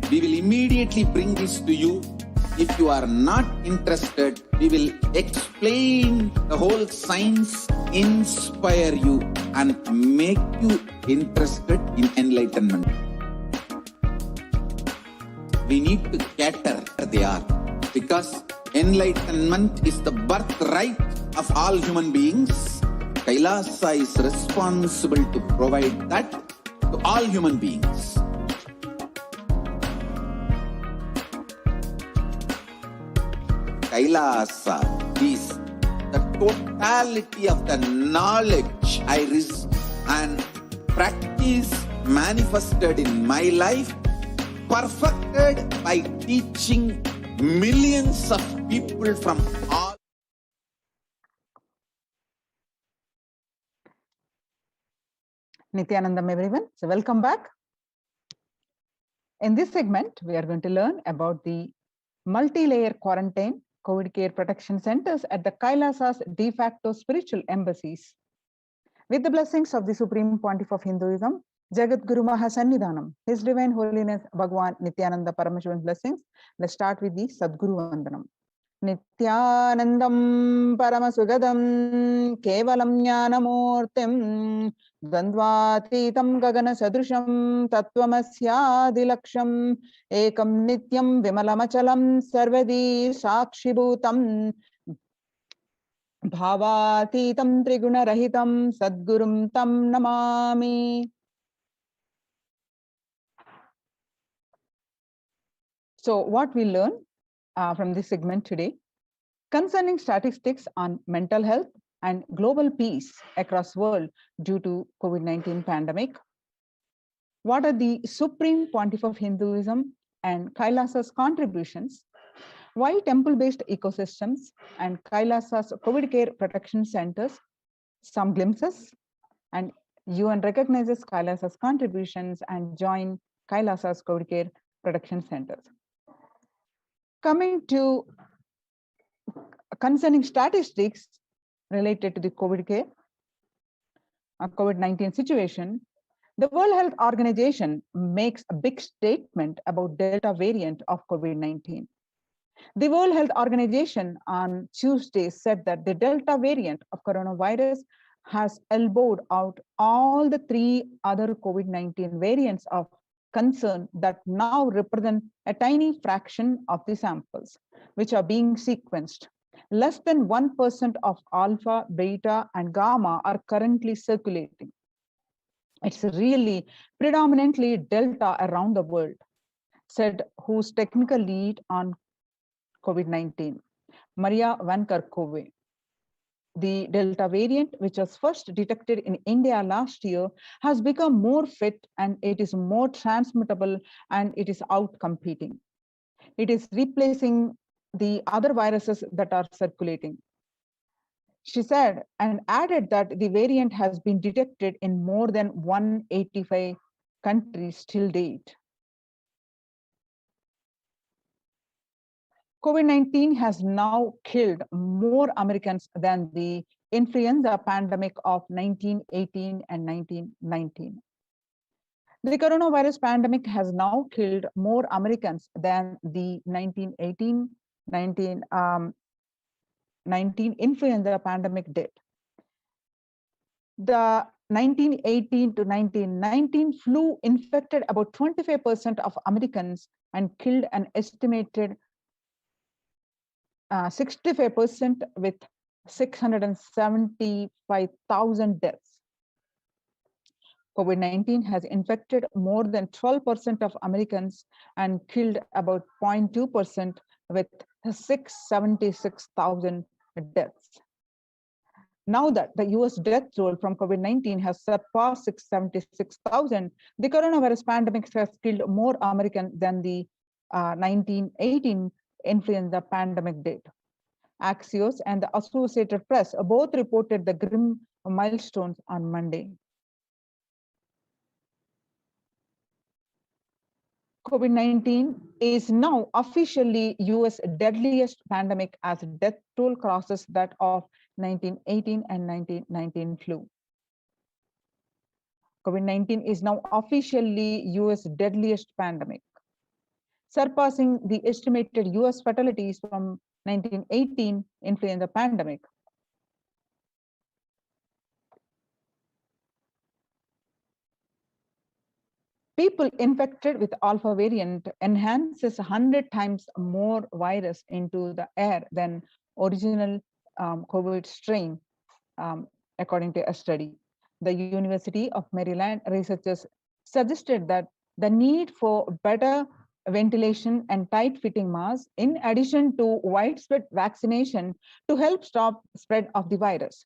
we will immediately bring this to you. If you are not interested, we will explain the whole science, inspire you and make you interested in enlightenment. We need to cater the art because enlightenment is the birthright of all human beings. Kailasa is responsible to provide that to all human beings. Kailasa is the totality of the knowledge I receive and practice manifested in my life, perfected by teaching millions of people from all. Nithyanandam, everyone. So welcome back. In this segment, we are going to learn about the multi-layer quarantine COVID care protection centers at the Kailasa's de facto spiritual embassies. With the blessings of the Supreme Pontiff of Hinduism, Jagat Guru Mahasannidhanam, His Divine Holiness Bhagwan Nithyananda Paramashivam blessings, let's start with the Sadguru Vandanam. Nithyanandam Paramasugadam Kevalam Jnanamurtim Dvandvatitam Gagana Sadrusham Tattvamasya Ekam Nityam Vimalamachalam Sarvadi Sakshibhutam Bhavatitam Triguna Rahitam Sadgurum Tam Namami. So what we learn from this segment today concerning statistics on mental health and global peace across the world due to COVID-19 pandemic. What are the Supreme Pontiff of Hinduism and Kailasa's contributions? Why temple-based ecosystems and Kailasa's COVID care protection centers? Some glimpses, and UN recognizes Kailasa's contributions and join Kailasa's COVID care protection centers. Coming to concerning statistics related to the COVID care, COVID-19 situation, the World Health Organization makes a big statement about Delta variant of COVID-19. The World Health Organization on Tuesday said that the Delta variant of coronavirus has elbowed out all the 3 other COVID-19 variants of concern that now represent a tiny fraction of the samples, which are being sequenced. Less than 1% of alpha, beta, and gamma are currently circulating. It's really predominantly Delta around the world, said who's technical lead on COVID-19, Maria Van Kerkhove. The Delta variant, which was first detected in India last year, has become more fit and it is more transmittable and it is out-competing. It is replacing the other viruses that are circulating. She said and added that the variant has been detected in more than 185 countries till date. COVID-19 has now killed more Americans than the influenza pandemic of 1918 and 1919. The coronavirus pandemic has now killed more Americans than the 1918 19 influenza pandemic did. The 1918 to 1919 flu infected about 25% of Americans and killed an estimated 65% with 675,000 deaths. COVID-19 has infected more than 12% of Americans and killed about 0.2% with 676,000 deaths. Now that the US death toll from COVID-19 has surpassed 676,000, the coronavirus pandemic has killed more Americans than the 1918 influenza pandemic did. Axios and the Associated Press both reported the grim milestones on Monday. COVID-19 is now officially US deadliest pandemic as death toll crosses that of 1918 and 1919 flu. COVID-19 is now officially US deadliest pandemic. surpassing the estimated US fatalities from 1918 influenza pandemic. People infected with alpha variant enhances 100 times more virus into the air than original COVID strain, according to a study. The University of Maryland researchers suggested that the need for better ventilation and tight fitting masks in addition to widespread vaccination to help stop spread of the virus.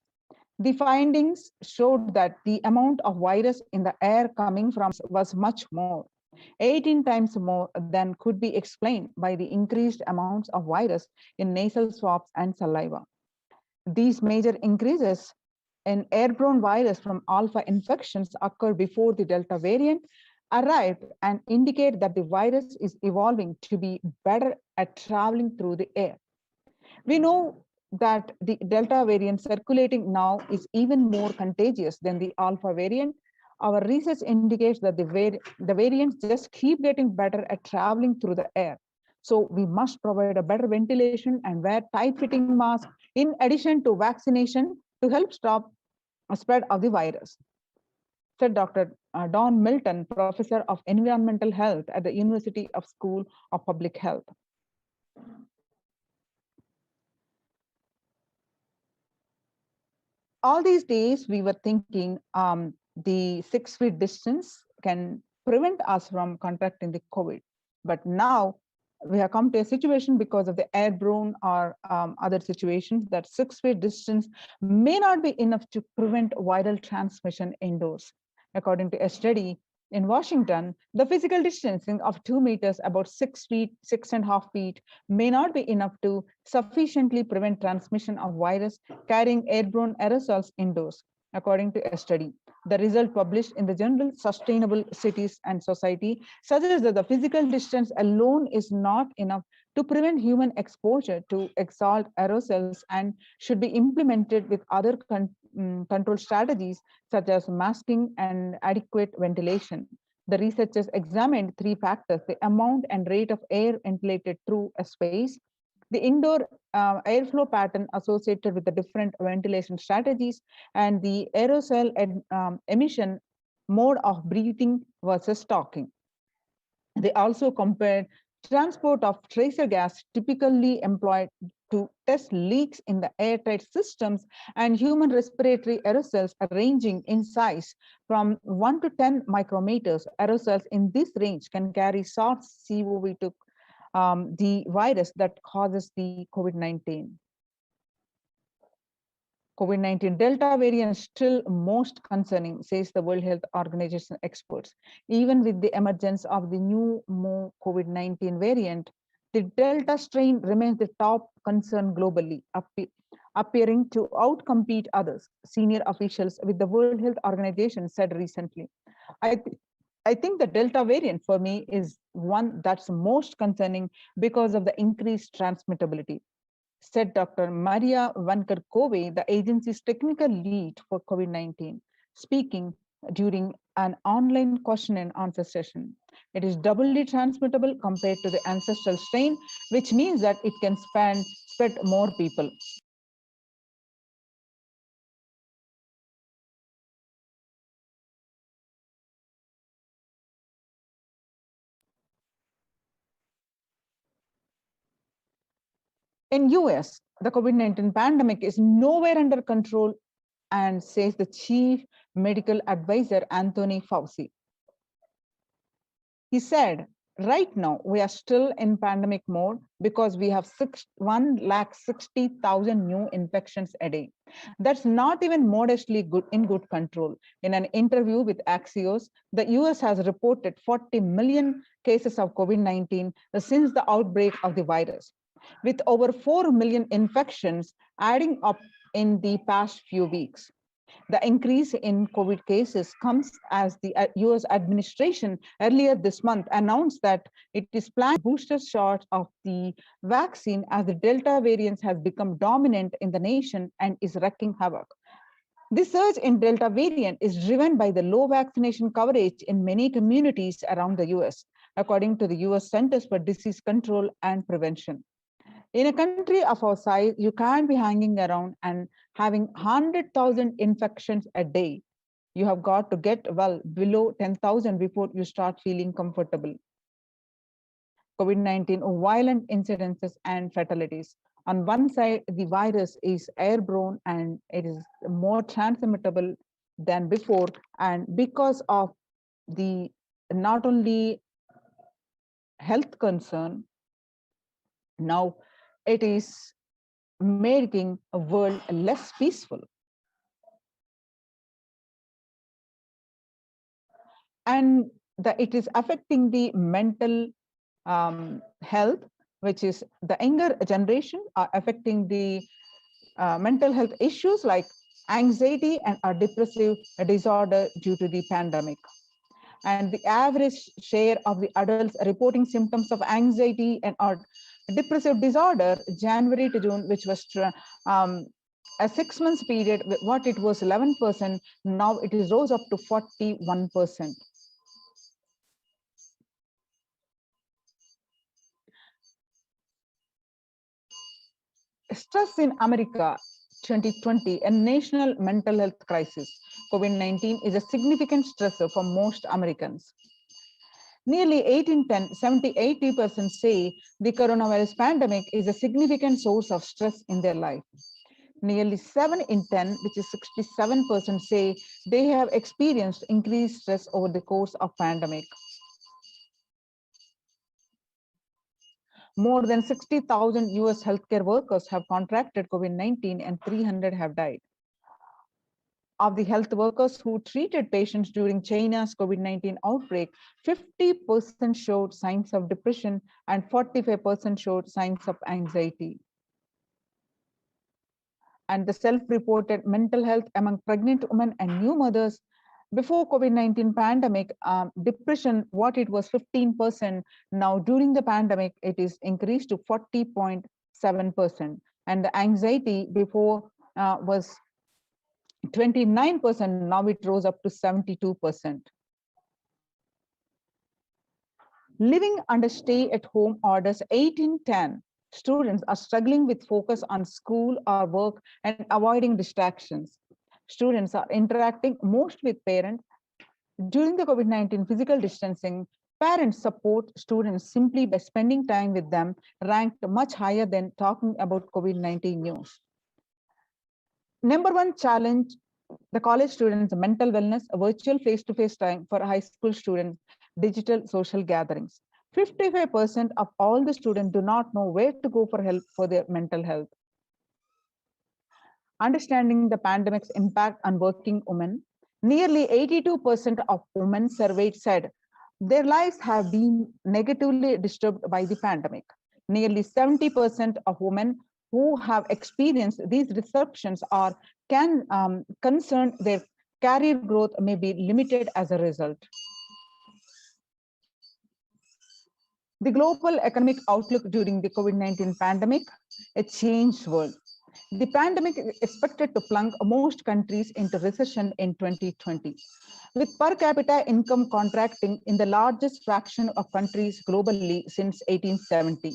The findings showed that the amount of virus in the air coming from was much more, 18 times more than could be explained by the increased amounts of virus in nasal swabs and saliva. These major increases in airborne virus from alpha infections occurred before the Delta variant arrived and indicate that the virus is evolving to be better at traveling through the air. We know that the Delta variant circulating now is even more contagious than the Alpha variant. Our research indicates that the variants just keep getting better at traveling through the air. So we must provide a better ventilation and wear tight-fitting masks in addition to vaccination to help stop a spread of the virus, said Dr. Don Milton, professor of environmental health at the University of School of Public Health. All these days we were thinking the 6 feet distance can prevent us from contracting the COVID. But now we have come to a situation because of the airborne or other situations that 6 feet distance may not be enough to prevent viral transmission indoors. According to a study in Washington, the physical distancing of 2 meters, about 6 feet, 6.5 feet, may not be enough to sufficiently prevent transmission of virus carrying airborne aerosols indoors, according to a study. The result published in the journal Sustainable Cities and Society suggests that the physical distance alone is not enough to prevent human exposure to exhaled aerosols and should be implemented with other control strategies such as masking and adequate ventilation. The researchers examined 3 factors: the amount and rate of air ventilated through a space, the indoor airflow pattern associated with the different ventilation strategies, and the aerosol emission mode of breathing versus talking. They also compared transport of tracer gas typically employed to test leaks in the airtight systems and human respiratory aerosols ranging in size from 1 to 10 micrometers. Aerosols in this range can carry SARS-CoV-2, the virus that causes the COVID-19. COVID-19 Delta variant is still most concerning, says the World Health Organization experts. Even with the emergence of the new COVID-19 variant, the Delta strain remains the top concern globally, appearing to outcompete others, senior officials with the World Health Organization said recently. I think the Delta variant for me is one that's most concerning because of the increased transmittability, said Dr. Maria Vankerkove, the agency's technical lead for COVID-19, speaking during an online question and answer session. It is doubly transmittable compared to the ancestral strain, which means that it can spread more people. In US, the COVID-19 pandemic is nowhere under control, and says the chief medical advisor, Anthony Fauci. He said, right now, we are still in pandemic mode because we have 160,000 new infections a day. That's not even modestly in good control. In an interview with Axios, the US has reported 40 million cases of COVID-19 since the outbreak of the virus, with over 4 million infections adding up in the past few weeks. The increase in COVID cases comes as the US administration earlier this month announced that it is planning booster shots of the vaccine as the Delta variant has become dominant in the nation and is wreaking havoc. This surge in Delta variant is driven by the low vaccination coverage in many communities around the US. according to the US Centers for Disease Control and Prevention. In a country of our size, you can't be hanging around and having 100,000 infections a day. You have got to get well below 10,000 before you start feeling comfortable. COVID-19 violent incidences and fatalities. On one side, the virus is airborne and it is more transmittable than before. And because of the not only health concern, now it is making a world less peaceful. And it is affecting the mental health, which is the younger generation are affecting the mental health issues like anxiety and a depressive disorder due to the pandemic. And the average share of the adults reporting symptoms of anxiety and or depressive disorder, January to June, which was a 6 months period, what it was 11%, now it is rose up to 41%. Stress in America 2020, a national mental health crisis. COVID-19 is a significant stressor for most Americans. Nearly 8 in 10, 70-80% say the coronavirus pandemic is a significant source of stress in their life. Nearly 7 in 10, which is 67%, say they have experienced increased stress over the course of pandemic. More than 60,000 US healthcare workers have contracted COVID-19 and 300 have died. Of the health workers who treated patients during China's COVID-19 outbreak, 50% showed signs of depression and 45% showed signs of anxiety. And the self-reported mental health among pregnant women and new mothers before COVID-19 pandemic, depression, what it was 15%, now during the pandemic, it is increased to 40.7%. And the anxiety before was 29%, now it rose up to 72%. Living under stay-at-home orders, 8 in 10 students are struggling with focus on school or work and avoiding distractions. Students are interacting most with parents. During the COVID-19 physical distancing, parents support students simply by spending time with them, ranked much higher than talking about COVID-19 news. Number one challenge, the college students' mental wellness, a virtual face-to-face time for high school students, digital social gatherings. 55% of all the students do not know where to go for help for their mental health. Understanding the pandemic's impact on working women, nearly 82% of women surveyed said their lives have been negatively disturbed by the pandemic. Nearly 70% of women who have experienced these disruptions or can concern their career growth may be limited as a result. The global economic outlook during the COVID-19 pandemic, a changed world. The pandemic is expected to plunge most countries into recession in 2020, with per capita income contracting in the largest fraction of countries globally since 1870.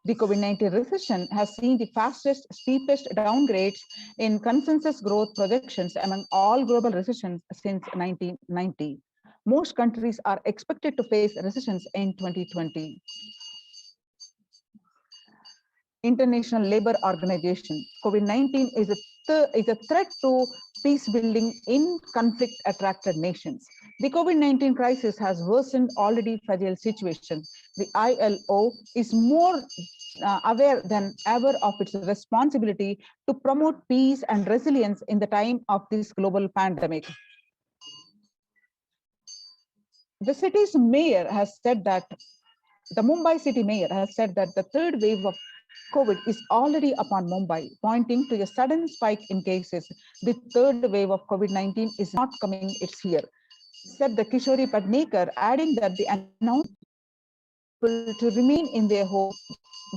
The COVID-19 recession has seen the fastest, steepest downgrades in consensus growth projections among all global recessions since 1990. Most countries are expected to face recessions in 2020. International Labour Organization, COVID-19 is a threat to peace building in conflict-attracted nations. The COVID-19 crisis has worsened already fragile situations. The ILO is more aware than ever of its responsibility to promote peace and resilience in the time of this global pandemic. The city's mayor has said that, the Mumbai city mayor has said that the third wave of COVID is already upon Mumbai, pointing to a sudden spike in cases. The third wave of COVID-19 is not coming, it's here, said the Kishori Padnekar, adding that the announcement to remain in their home,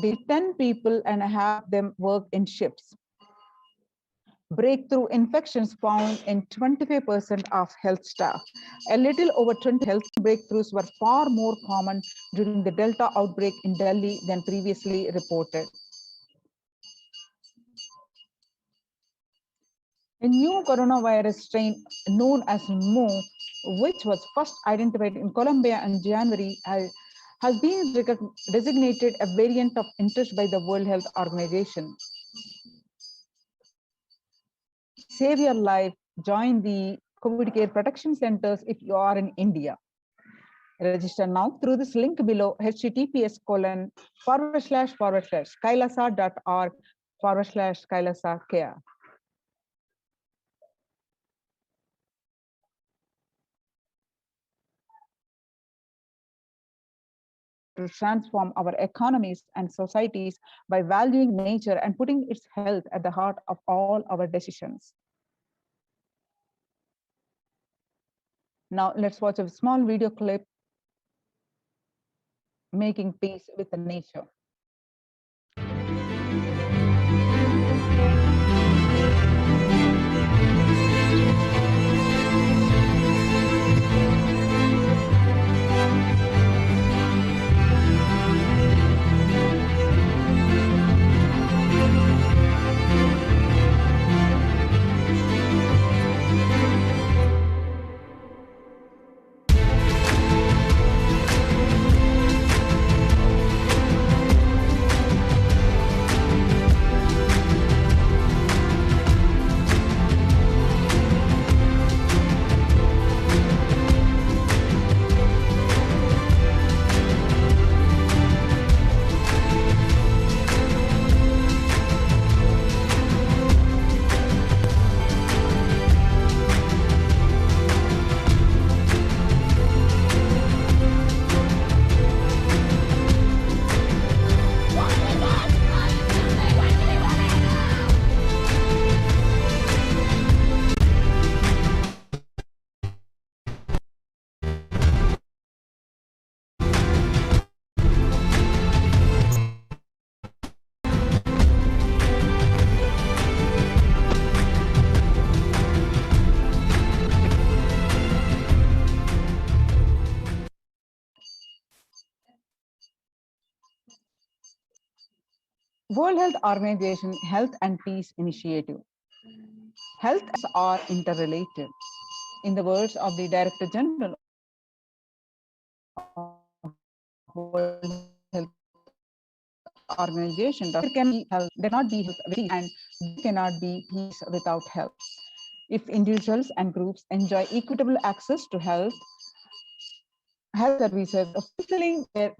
the 10 people and have them work in shifts. Breakthrough infections found in 25% of health staff. A little over 20 health breakthroughs were far more common during the Delta outbreak in Delhi than previously reported. A new coronavirus strain known as Mo, which was first identified in Colombia in January, has been designated a variant of interest by the World Health Organization. Save your life, join the COVID care protection centers if you are in India. Register now through this link below, https://kailasa.org/kailasa care. To transform our economies and societies by valuing nature and putting its health at the heart of all our decisions. Now let's watch a small video clip, Making Peace with the Nature. World Health Organization Health and Peace Initiative. Health are interrelated. In the words of the Director General of World Health Organization, there cannot be health and there cannot be peace without health. If individuals and groups enjoy equitable access to health services, fulfilling their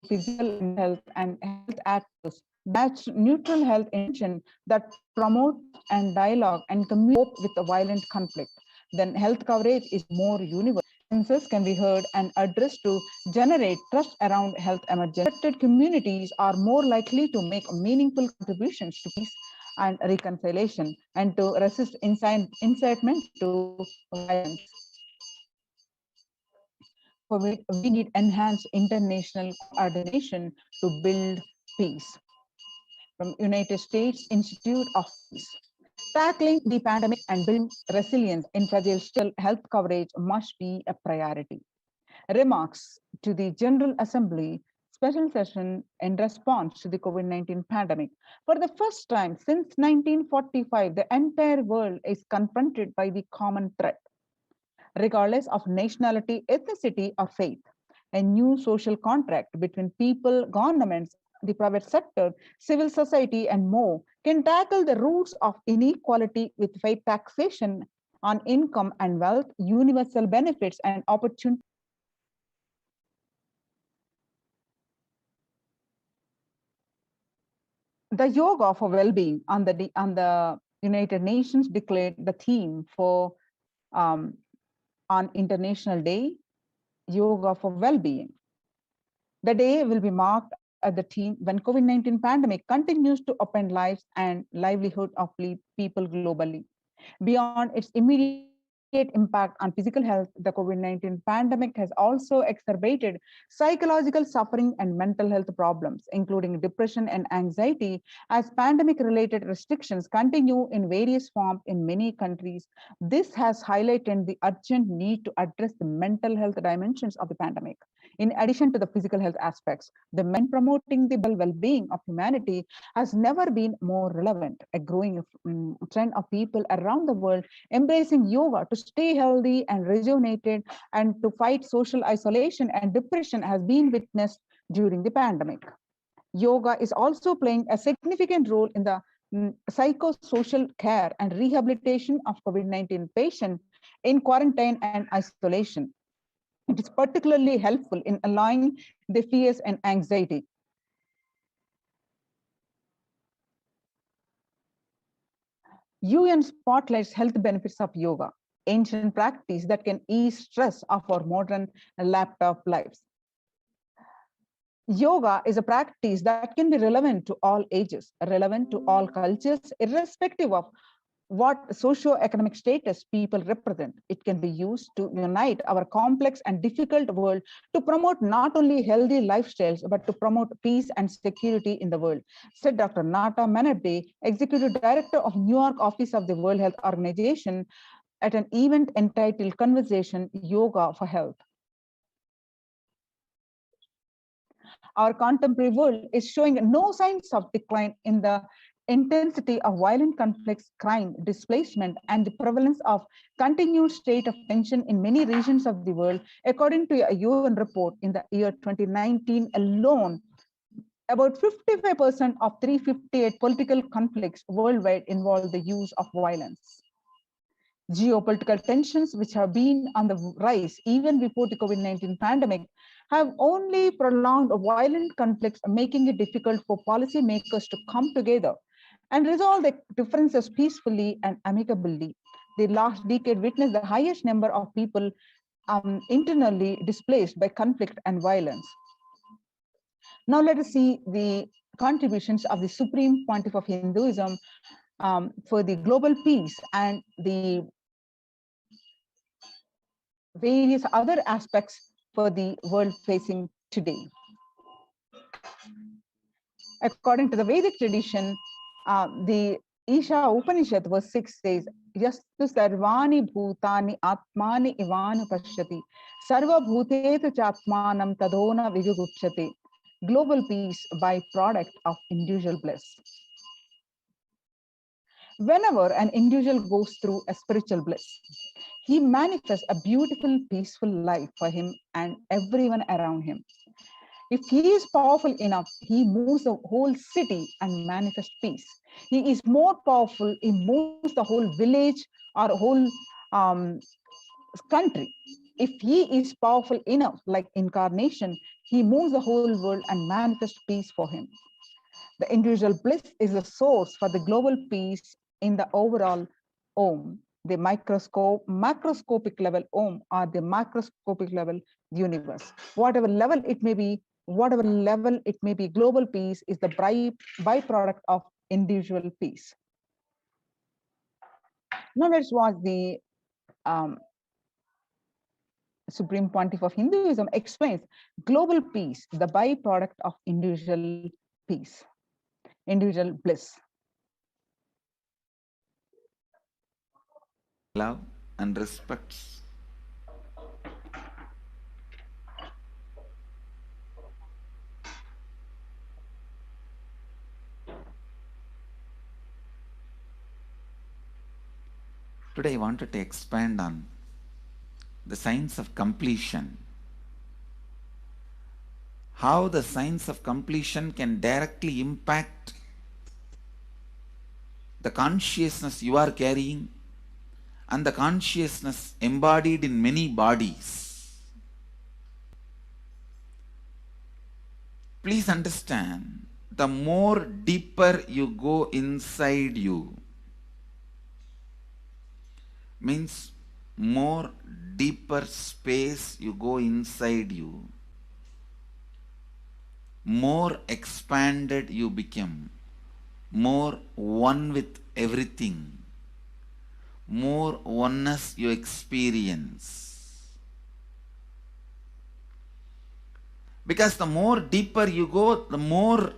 physical health and health actors, that's neutral health intervention that promote and dialogue and cope with a violent conflict, then health coverage is more universal. Concerns can be heard and addressed to generate trust around health emergencies. Affected communities are more likely to make meaningful contributions to peace and reconciliation and to resist incitement to violence. We need enhanced international coordination to build peace. From United States Institute of Peace. Tackling the pandemic and building resilience in fragile state health coverage must be a priority. Remarks to the General Assembly special session in response to the COVID-19 pandemic. For the first time since 1945, the entire world is confronted by the common threat, regardless of nationality, ethnicity, or faith. A new social contract between people, governments, the private sector, civil society, and more can tackle the roots of inequality with fair taxation on income and wealth, universal benefits, and opportunity. The yoga for well-being on the United Nations declared the theme for on International Day, Yoga for Well-being. The day will be marked at the theme when COVID-19 pandemic continues to upend lives and livelihood of people globally. Beyond its immediate impact on physical health, the COVID-19 pandemic has also exacerbated psychological suffering and mental health problems, including depression and anxiety, as pandemic-related restrictions continue in various forms in many countries. This has highlighted the urgent need to address the mental health dimensions of the pandemic. In addition to the physical health aspects, the promoting the well-being of humanity has never been more relevant. A growing trend of people around the world embracing yoga to stay healthy and rejuvenated and to fight social isolation and depression has been witnessed during the pandemic. Yoga is also playing a significant role in the psychosocial care and rehabilitation of COVID-19 patients in quarantine and isolation. It is particularly helpful in allaying the fears and anxiety. UN spotlights health benefits of yoga, ancient practice that can ease stress of our modern laptop lives. Yoga is a practice that can be relevant to all ages, relevant to all cultures, irrespective of what socio-economic status people represent. It can be used to unite our complex and difficult world to promote not only healthy lifestyles, but to promote peace and security in the world, said Dr. Nata Menabde, Executive Director of New York Office of the World Health Organization, at an event entitled Conversation Yoga for Health. Our contemporary world is showing no signs of decline in the intensity of violent conflicts, crime, displacement, and the prevalence of continued state of tension in many regions of the world. According to a UN report, in the year 2019 alone, about 55% of 358 political conflicts worldwide involve the use of violence. Geopolitical tensions, which have been on the rise even before the COVID-19 pandemic, have only prolonged violent conflicts, making it difficult for policymakers to come together and resolve the differences peacefully and amicably. The last decade witnessed the highest number of people internally displaced by conflict and violence. Now let us see the contributions of the Supreme Pontiff of Hinduism for the global peace and the various other aspects for the world facing today. According to the Vedic tradition, the Isha Upanishad verse 6 says, Yastu sarvani bhutani atmani ivanu pashyati, sarva bhutetu chatmanam tadona vigugupchati. Global peace by product of individual bliss. Whenever an individual goes through a spiritual bliss, he manifests a beautiful, peaceful life for him and everyone around him. If he is powerful enough, he moves the whole city and manifests peace. He is more powerful, he moves the whole village or whole country. If he is powerful enough, like incarnation, he moves the whole world and manifests peace for him. The individual bliss is the source for the global peace in the overall Om, the macroscopic level Om, or the macroscopic level universe. Whatever level it may be, global peace is the byproduct of individual peace. Now let's watch the Supreme Pontiff of Hinduism explains global peace, the byproduct of individual peace, individual bliss. Love and respects. Today I wanted to expand on the science of completion. How the science of completion can directly impact the consciousness you are carrying and the consciousness embodied in many bodies. Please understand, the more deeper you go inside you, means more deeper space you go inside you, more expanded you become, more one with everything, more oneness you experience. Because the more deeper you go, the more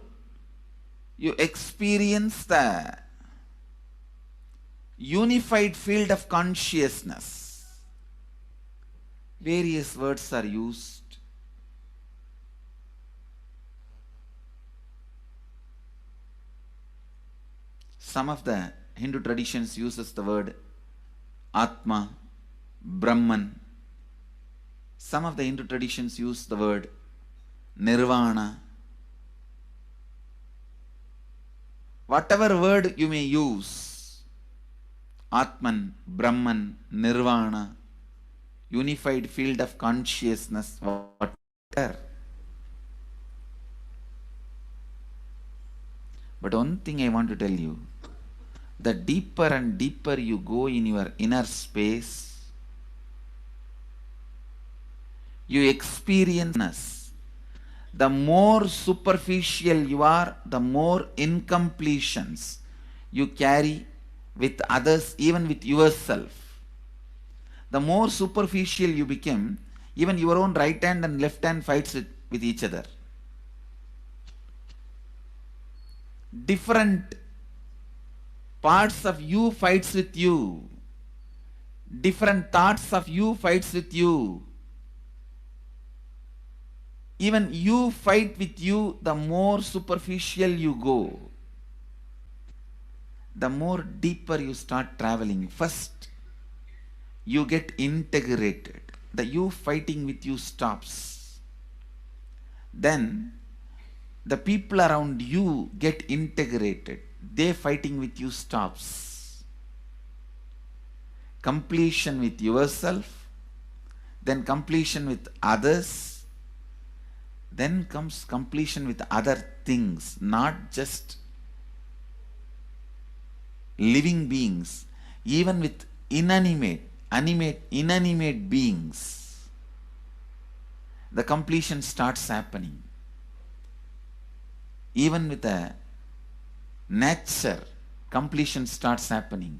you experience the unified field of consciousness. Various words are used. Some of the Hindu traditions uses the word Atma, Brahman. Some of the Hindu traditions use the word Nirvana. Whatever word you may use, Atman, Brahman, Nirvana, unified field of consciousness, whatever. But one thing I want to tell you, the deeper and deeper you go in your inner space, you experience. The more superficial you are, the more incompletions you carry with others, even with yourself. The more superficial you become, even your own right hand and left hand fights with each other. Different parts of you fights with you. Different thoughts of you fights with you. Even you fight with you, the more superficial you go, the more deeper you start traveling. First, you get integrated. The you fighting with you stops. Then, the people around you get integrated. They fighting with you stops. Completion with yourself, then completion with others, then comes completion with other things, not just living beings, even with inanimate beings. The completion starts happening. Even with a nature, completion starts happening.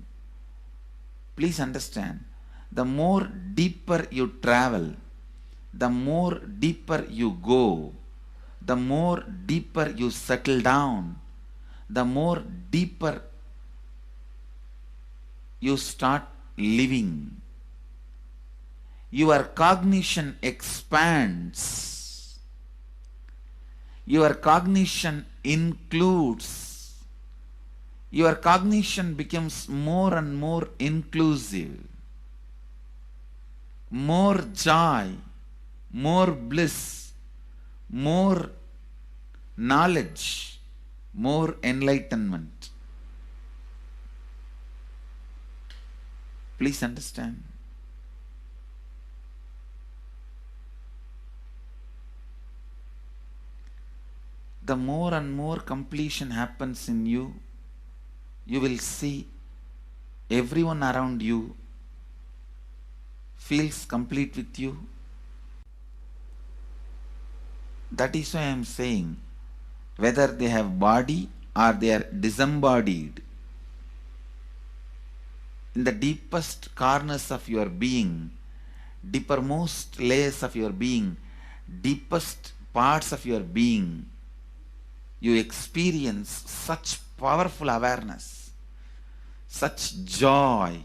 Please understand, the more deeper you travel, the more deeper you go, the more deeper you settle down, the more deeper you start living. Your cognition expands. Your cognition includes. Your cognition becomes more and more inclusive. More joy, more bliss, more knowledge, more enlightenment. Please understand. The more and more completion happens in you, you will see everyone around you feels complete with you. That is why I am saying, whether they have body or they are disembodied, in the deepest corners of your being, deepermost layers of your being, deepest parts of your being, you experience such powerful awareness, such joy.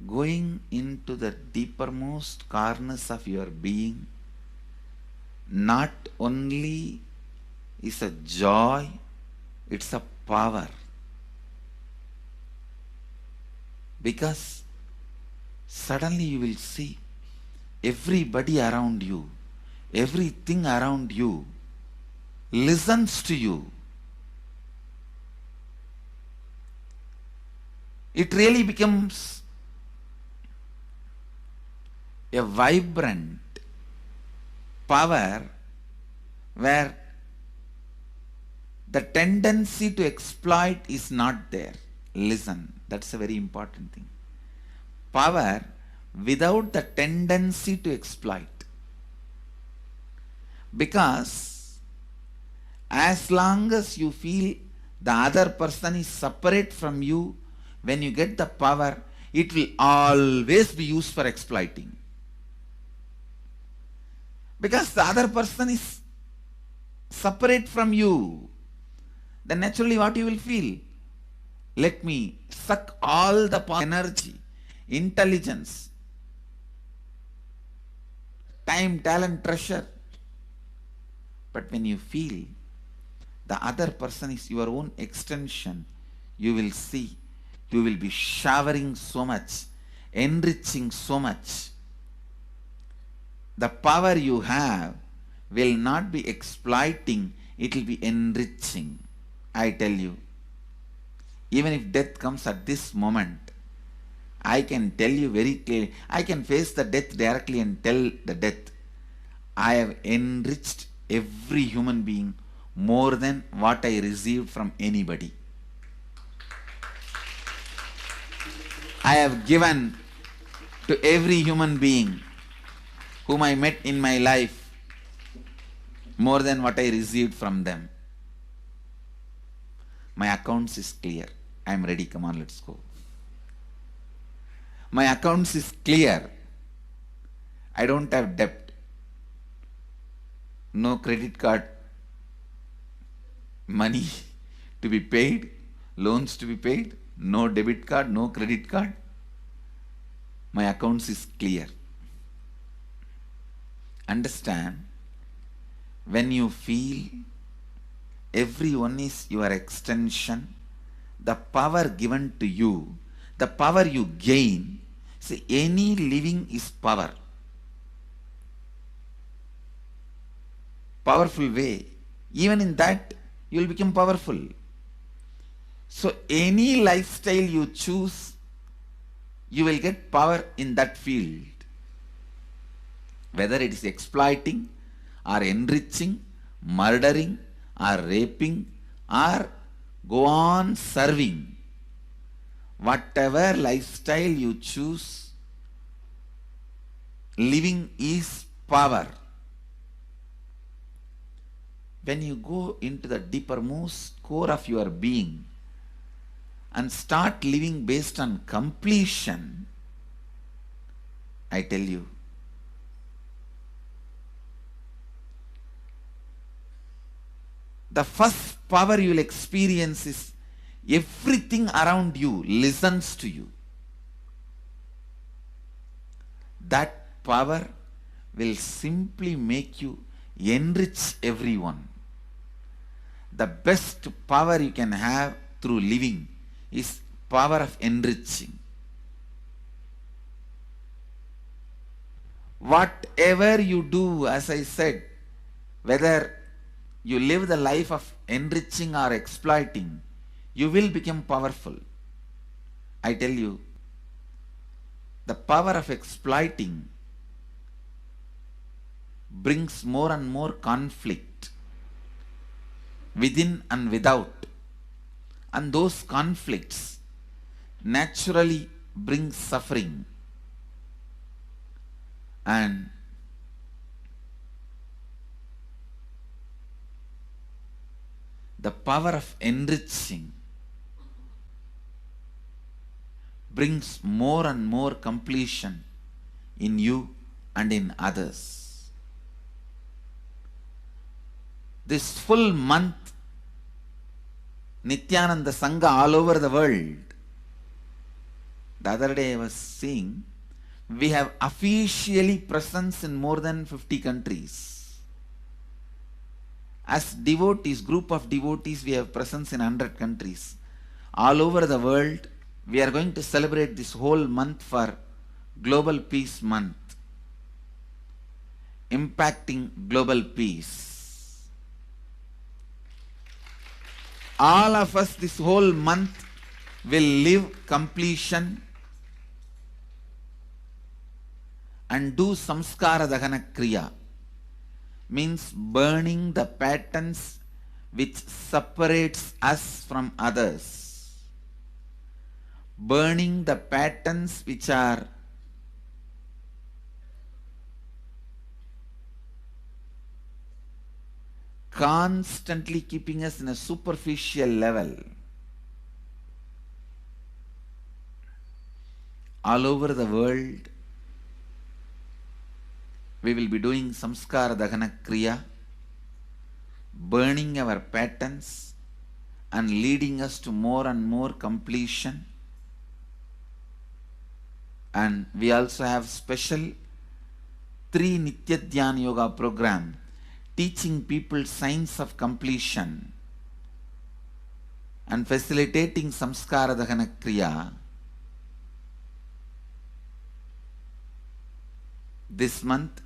Going into the deepermost corners of your being not only is a joy, it's a power. Because suddenly you will see everybody around you, everything around you listens to you. It really becomes a vibrant power where the tendency to exploit is not there. Listen, that's a very important thing. power without the tendency to exploit. Because as long as you feel the other person is separate from you, when you get the power, it will always be used for exploiting. Because the other person is separate from you, then naturally what you will feel? Let me suck all the energy, intelligence, time, talent, treasure. But when you feel the other person is your own extension, you will see, you will be showering so much, enriching so much. The power you have will not be exploiting, it will be enriching. I tell you, even if death comes at this moment, I can tell you very clearly, I can face the death directly and tell the death, I have enriched every human being more than what I received from anybody. I have given to every human being whom I met in my life more than what I received from them. My accounts is clear. I am ready. Come on, let's go. My accounts is clear. I don't have debt. No credit card money to be paid, loans to be paid, no debit card, no credit card. My accounts is clear. Understand, when you feel everyone is your extension, the power given to you, the power you gain, see, any living is power. Powerful way. Even in that, you will become powerful. So any lifestyle you choose, you will get power in that field. Whether it is exploiting or enriching, murdering or raping or go on serving. Whatever lifestyle you choose, living is power. When you go into the deepermost core of your being and start living based on completion, I tell you, the first power you will experience is everything around you listens to you. That power will simply make you enrich everyone. The best power you can have through living is power of enriching. Whatever you do, as I said, whether you live the life of enriching or exploiting, you will become powerful. I tell you, the power of exploiting brings more and more conflict within and without. And those conflicts naturally bring suffering. And the power of enriching brings more and more completion in you and in others. This full month, Nithyananda Sangha all over the world. The other day I was seeing, we have officially presence in more than 50 countries. As devotees, group of devotees, we have presence in 100 countries. All over the world, we are going to celebrate this whole month for Global Peace Month. Impacting global peace. All of us this whole month will live completion and do samskara dahana kriya. Means burning the patterns which separates us from others. burning the patterns which are constantly keeping us in a superficial level. All over the world, we will be doing samskara dahana kriya, burning our patterns and leading us to more and more completion. And we also have special 3 Nitya Dhyana Yoga program teaching people science of completion and facilitating samskara dahana kriya. This month,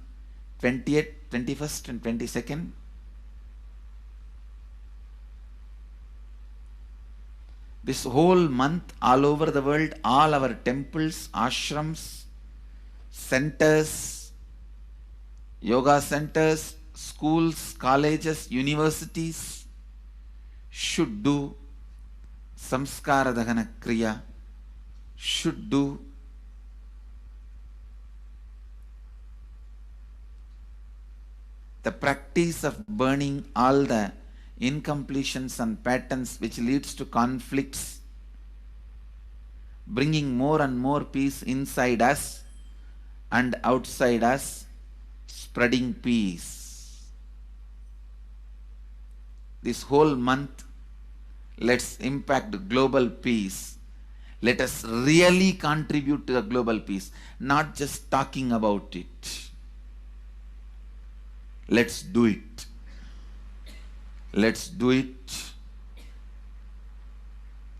20th, 21st and 22nd, this whole month, all over the world, all our temples, ashrams, centers, yoga centers, schools, colleges, universities should do samskara dahana kriya, should do the practice of burning all the incompletions and patterns which leads to conflicts, bringing more and more peace inside us and outside us, spreading peace. This whole month, let's impact global peace. Let us really contribute to the global peace, not just talking about it. Let's do it. Let's do it.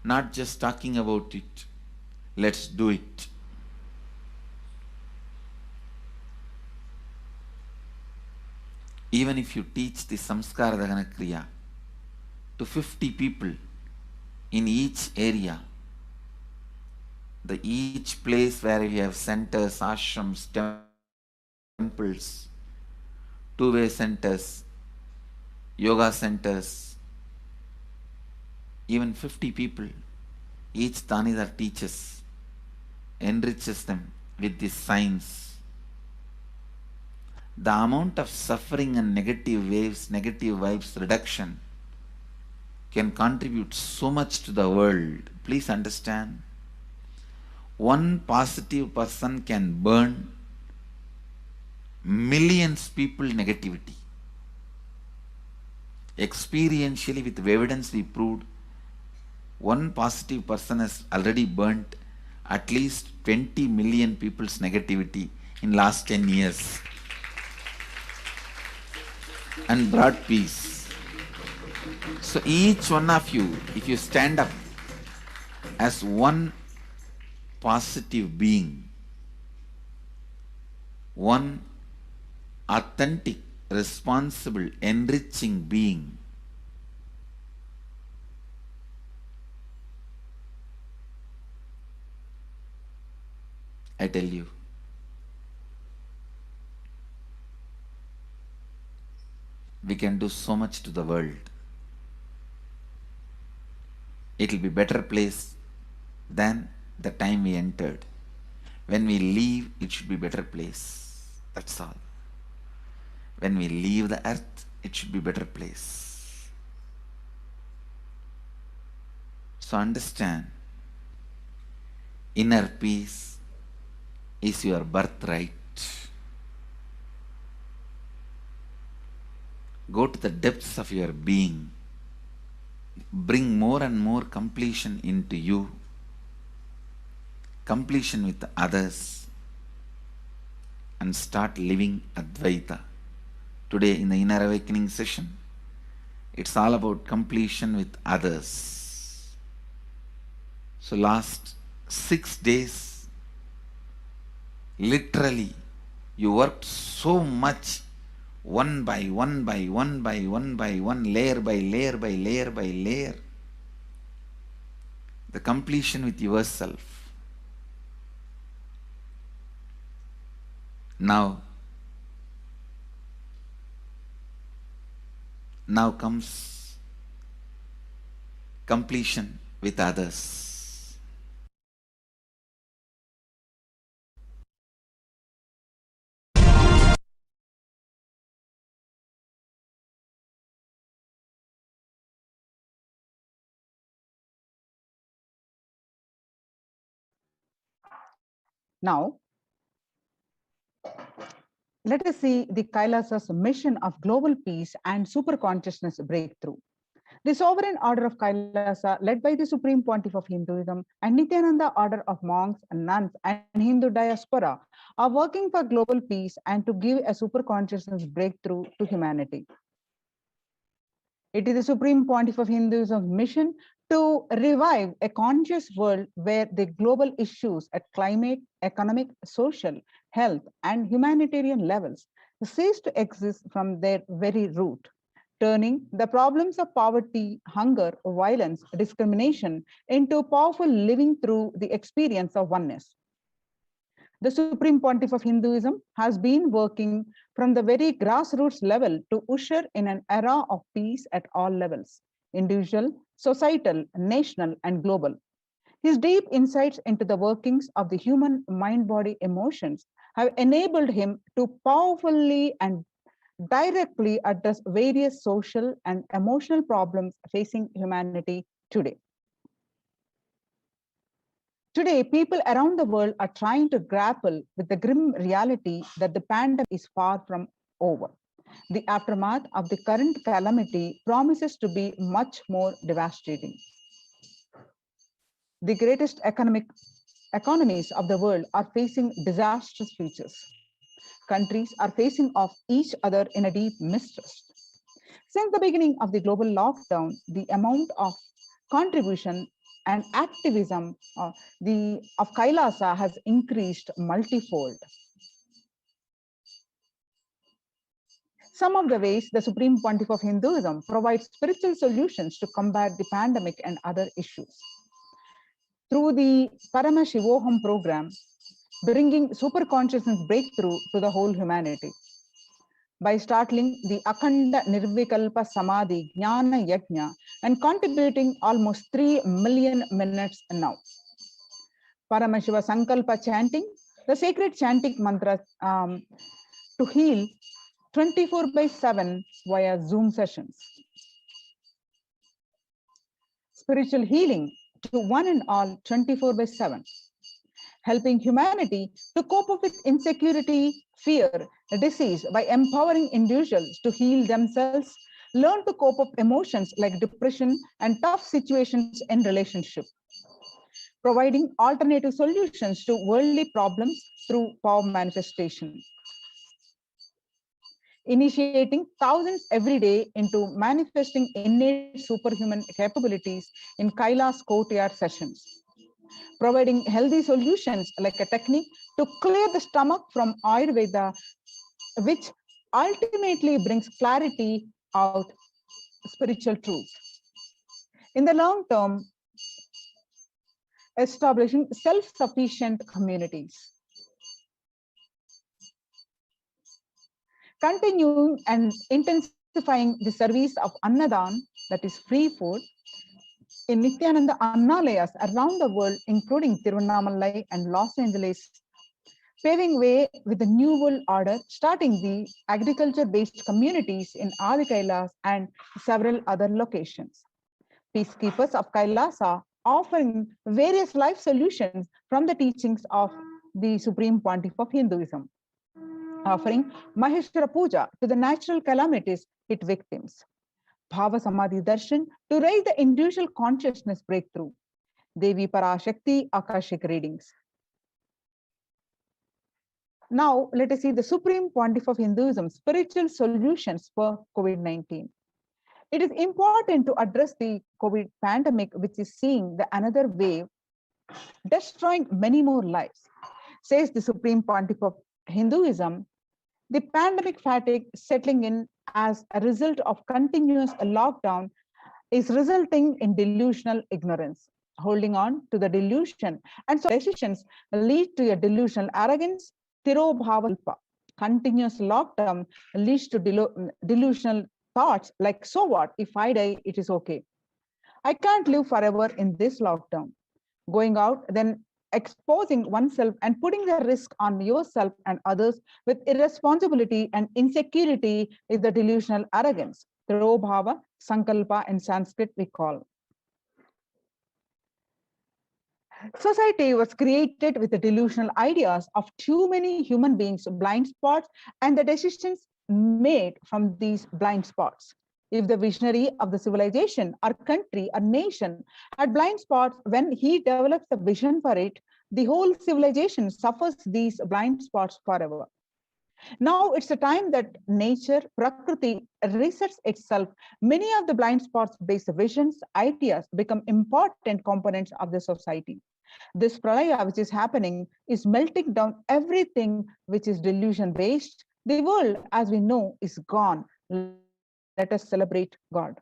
Not just talking about it. Let's do it. Even if you teach the samskara dahana kriya to 50 people in each area, each place where we have centers, ashrams, temples, two-way centers, yoga centers, even 50 people, each Tanidar teaches, enriches them with this science. The amount of suffering and negative waves, negative vibes reduction can contribute so much to the world. Please understand. One positive person can burn millions people negativity. Experientially, with evidence we proved, one positive person has already burnt at least 20 million people's negativity in last 10 years and brought peace. So each one of you, if you stand up as one positive being, one authentic, responsible, enriching being, I tell you, we can do so much to the world. It will be a better place than the time we entered. When we leave, it should be a better place. That's all. When we leave the earth, it should be a better place. So understand, inner peace is your birthright. Go to the depths of your being. Bring more and more completion into you. Completion with others. And start living Advaita. Today in the Inner Awakening session, it's all about completion with others. So last 6 days, literally, you worked so much, one by one by one by one by one, layer by layer by layer by layer. The completion with yourself. Now comes completion with others. Now, let us see the Kailasa's mission of global peace and superconsciousness breakthrough. The sovereign order of Kailasa, led by the Supreme Pontiff of Hinduism and Nithyananda order of monks and nuns and Hindu diaspora, are working for global peace and to give a superconsciousness breakthrough to humanity. It is the Supreme Pontiff of Hinduism's mission to revive a conscious world where the global issues at climate, economic, social, health, and humanitarian levels cease to exist from their very root, turning the problems of poverty, hunger, violence, discrimination into powerful living through the experience of oneness. The Supreme Pontiff of Hinduism has been working from the very grassroots level to usher in an era of peace at all levels, individual, societal, national, and global. His deep insights into the workings of the human mind-body emotions have enabled him to powerfully and directly address various social and emotional problems facing humanity today. Today, people around the world are trying to grapple with the grim reality that the pandemic is far from over. The aftermath of the current calamity promises to be much more devastating. The greatest economies of the world are facing disastrous futures. Countries are facing off each other in a deep mistrust. Since the beginning of the global lockdown, the amount of contribution and activism of Kailasa has increased multifold. Some of the ways the Supreme Pontiff of Hinduism provides spiritual solutions to combat the pandemic and other issues. Through the Paramashivoham program, bringing superconsciousness breakthrough to the whole humanity. By startling the Akhanda Nirvikalpa Samadhi Jnana Yajna and contributing almost 3 million minutes now. Paramashiva Sankalpa chanting, the sacred chanting mantra to heal 24/7 via Zoom sessions. Spiritual healing to one and all 24/7. Helping humanity to cope up with insecurity, fear, disease by empowering individuals to heal themselves, learn to cope up emotions like depression and tough situations in relationship. Providing alternative solutions to worldly problems through power manifestation. Initiating thousands every day into manifesting innate superhuman capabilities in Kailas courtyard sessions. Providing healthy solutions like a technique to clear the stomach from Ayurveda, which ultimately brings clarity out spiritual truth. In the long term, establishing self-sufficient communities. Continuing and intensifying the service of Annadan, that is free food, in Nithyananda Annalayas around the world, including Tiruvannamalai and Los Angeles, paving way with the New World Order, starting the agriculture-based communities in Adi Kailas and several other locations. Peacekeepers of Kailasa offering various life solutions from the teachings of the Supreme Pontiff of Hinduism. Offering Maheshwara Puja to the natural calamities hit victims. Bhava Samadhi Darshan to raise the individual consciousness breakthrough. Devi Parashakti Akashic readings. Now, let us see the Supreme Pontiff of Hinduism spiritual solutions for COVID-19. It is important to address the COVID pandemic, which is seeing the another wave, destroying many more lives. Says the Supreme Pontiff of Hinduism, the pandemic fatigue settling in as a result of continuous lockdown is resulting in delusional ignorance. Holding on to the delusion and so decisions lead to a delusional arrogance, tirobhava. Continuous lockdown leads to delusional thoughts like, so what, if I die, it is okay. I can't live forever in this lockdown. Going out, then exposing oneself and putting the risk on yourself and others with irresponsibility and insecurity is the delusional arrogance. Tirobhava, Sankalpa in Sanskrit we call. Society was created with the delusional ideas of too many human beings' blind spots and the decisions made from these blind spots. If the visionary of the civilization or country or nation had blind spots, when he develops the vision for it, the whole civilization suffers these blind spots forever. Now it's a time that nature, Prakriti, resets itself. Many of the blind spots based visions, ideas become important components of the society. This pralaya which is happening is melting down everything which is delusion based. The world as we know is gone. Let us celebrate God.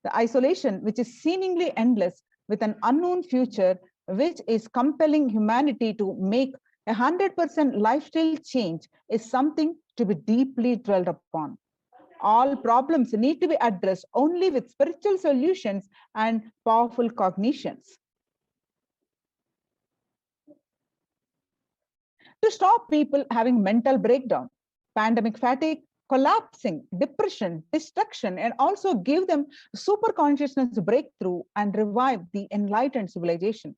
The isolation which is seemingly endless with an unknown future which is compelling humanity to make 100% lifestyle change is something to be deeply dwelled upon. All problems need to be addressed only with spiritual solutions and powerful cognitions. To stop people having mental breakdown, pandemic fatigue, collapsing, depression, destruction, and also give them super consciousness breakthrough and revive the enlightened civilization.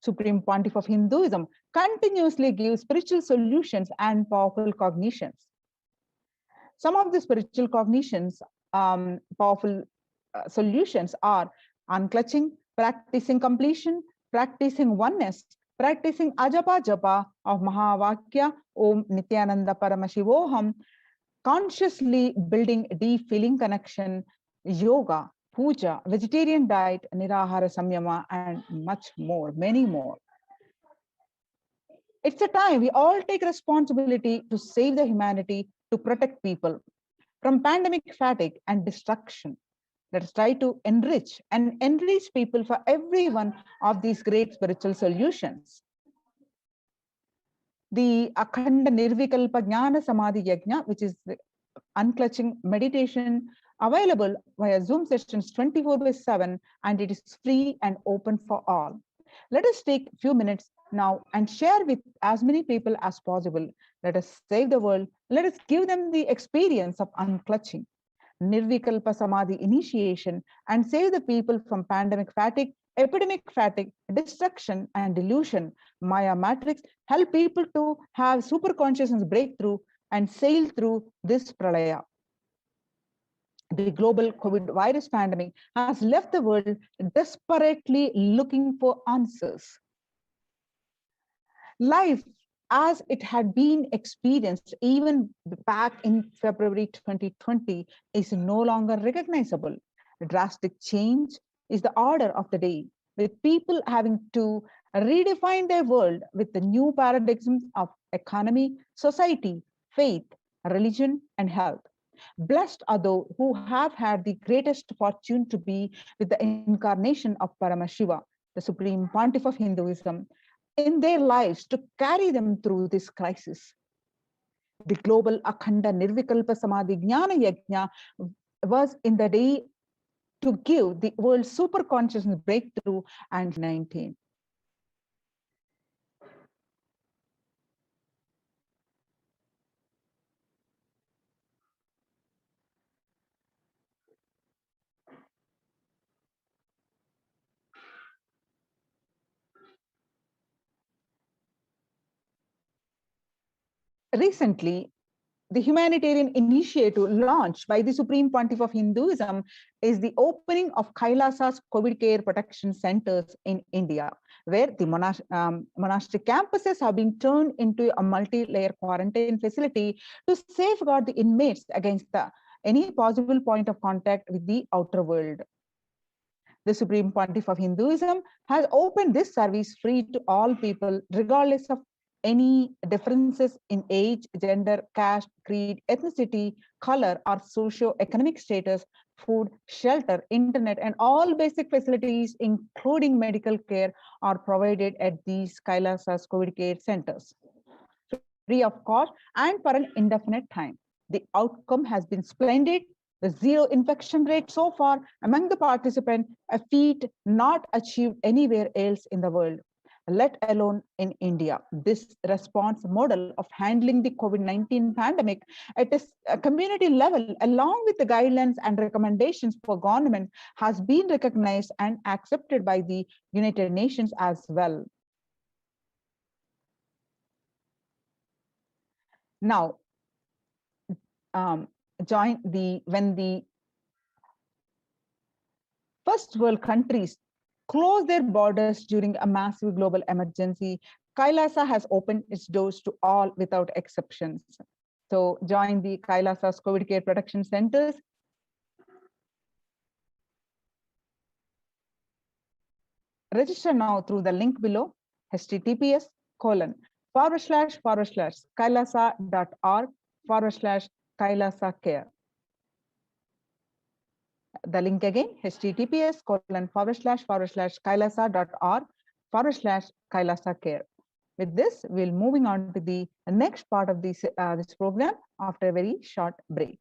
Supreme Pontiff of Hinduism continuously gives spiritual solutions and powerful cognitions. Some of the spiritual cognitions, powerful solutions are unclutching, practicing completion, practicing oneness, practicing ajapa japa of Mahavakya, Om Nithyananda Paramashivoham, consciously building deep feeling connection, yoga, puja, vegetarian diet, nirahara samyama, and much more, many more. It's a time we all take responsibility to save the humanity, to protect people from pandemic fatigue and destruction. Let us try to enrich people for every one of these great spiritual solutions. The Akhanda Nirvikalpa Jnana Samadhi Yajna, which is the unclutching meditation, available via Zoom sessions 24/7, and it is free and open for all. Let us take a few minutes now and share with as many people as possible. Let us save the world. Let us give them the experience of unclutching, Nirvikalpa Samadhi initiation, and save the people from pandemic fatigue, epidemic fatigue, destruction, and delusion. Maya Matrix help people to have super consciousness breakthrough and sail through this pralaya. The global COVID virus pandemic has left the world desperately looking for answers. Life as it had been experienced even back in February 2020 is no longer recognizable. Drastic change is the order of the day, with people having to redefine their world with the new paradigms of economy, society, faith, religion, and health. Blessed are those who have had the greatest fortune to be with the incarnation of Paramashiva, the Supreme Pontiff of Hinduism, in their lives to carry them through this crisis. The global Akhanda Nirvikalpa Samadhi Jnana Yajna was in the day to give the world super consciousness breakthrough and 19. Recently, the humanitarian initiative launched by the Supreme Pontiff of Hinduism is the opening of Kailasa's COVID care protection centers in India, where the monastic campuses have been turned into a multi-layer quarantine facility to safeguard the inmates against any possible point of contact with the outer world. The Supreme Pontiff of Hinduism has opened this service free to all people, regardless of any differences in age, gender, caste, creed, ethnicity, color, or socio-economic status, food, shelter, internet, and all basic facilities, including medical care, are provided at these Kailasas COVID care centers, free of cost and for an indefinite time. The outcome has been splendid. The zero infection rate so far among the participants, a feat not achieved anywhere else in the world. let alone in India. This response model of handling the COVID-19 pandemic at a community level, along with the guidelines and recommendations for government, has been recognized and accepted by the United Nations as well. Now, when the first world countries closed their borders during a massive global emergency, Kailasa has opened its doors to all without exceptions. So join the Kailasa's COVID care protection centers. Register now through the link below, https://kailasa.org/kailasa care. The link again, https://kailasa.org/kailasa care. With this, we'll moving on to the next part of this program after a very short break.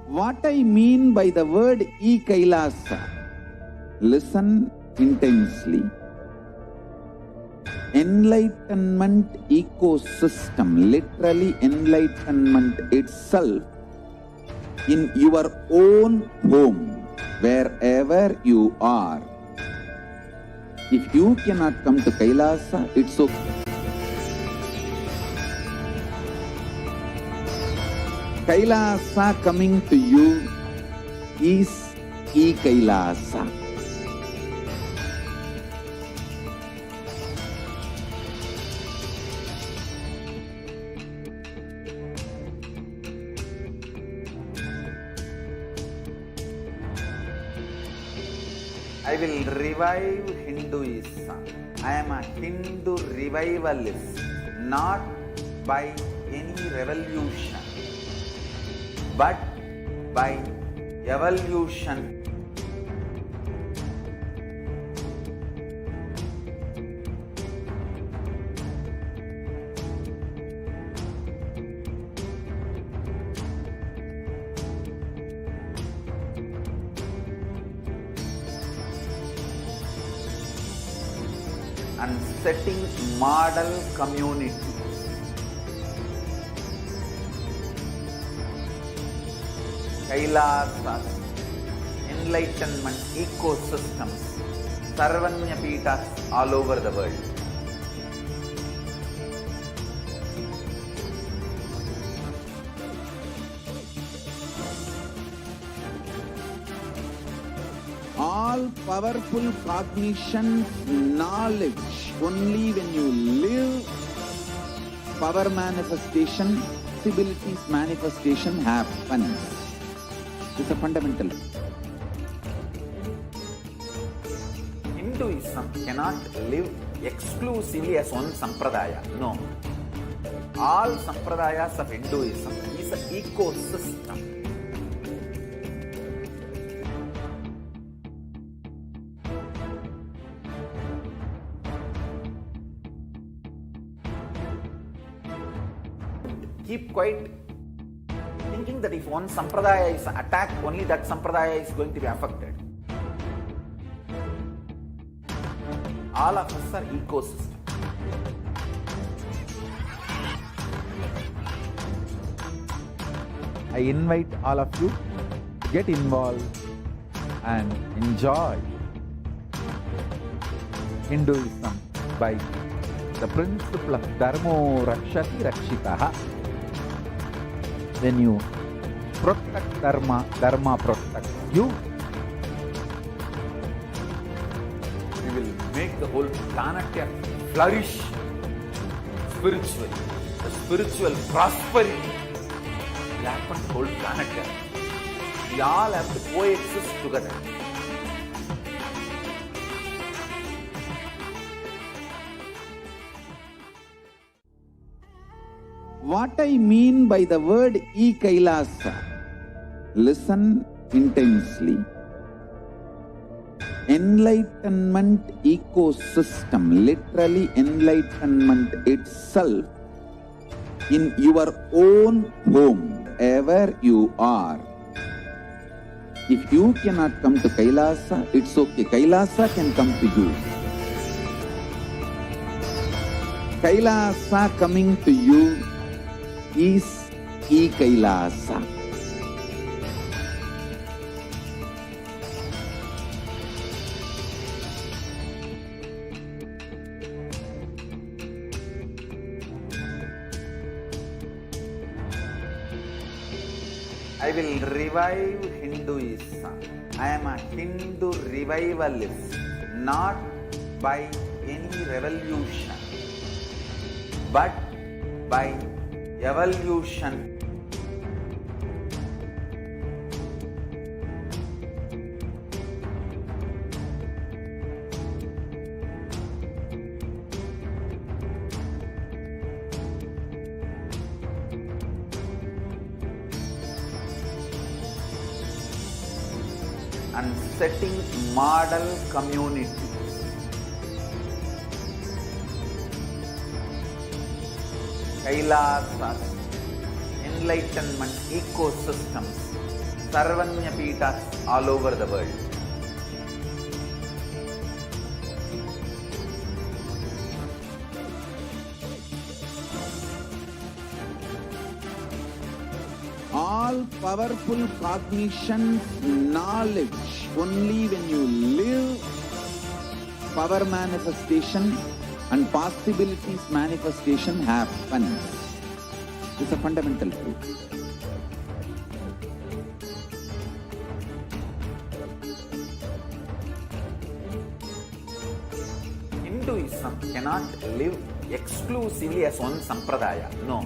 What I mean by the word e-Kailasa, listen intensely. Enlightenment ecosystem, literally enlightenment itself, in your own home, wherever you are. If you cannot come to Kailasa, it's okay. Kailasa coming to you is e-Kailasa. I will revive Hinduism. I am a Hindu revivalist, not by any revolution, but by evolution. And setting model community. Kailasas, enlightenment ecosystems, Sarvanya Pitas all over the world. All powerful cognition, knowledge, only when you live, power manifestation, possibilities manifestation happens. It's a fundamental. Hinduism cannot live exclusively as one sampradaya. No. All sampradayas of Hinduism is an ecosystem. Keep quiet, thinking that if one sampradaya is attacked, only that sampradaya is going to be affected. All of us are ecosystem. I invite all of you to get involved and enjoy Hinduism by the principle of Dharmo Rakshati Rakshitaha. When you protect Dharma, Dharma protects you. We will make the whole planet flourish spiritually. The spiritual prosperity will happen to the whole planet. We all have to coexist together. What I mean by the word e-Kailasa, listen intensely. Enlightenment ecosystem, literally enlightenment itself, in your own home, wherever you are. If you cannot come to Kailasa, it's okay. Kailasa can come to you. Kailasa coming to you is e-Kailasa. I will revive Hinduism. I am a Hindu revivalist, not by any revolution, but by evolution. And setting model community. Kailasas, enlightenment ecosystems, Sarvanyapitas all over the world. All powerful cognition, knowledge, only when you live, power manifestation and possibilities manifestation happens. It's a fundamental truth. Hinduism cannot live exclusively as one sampradaya. No.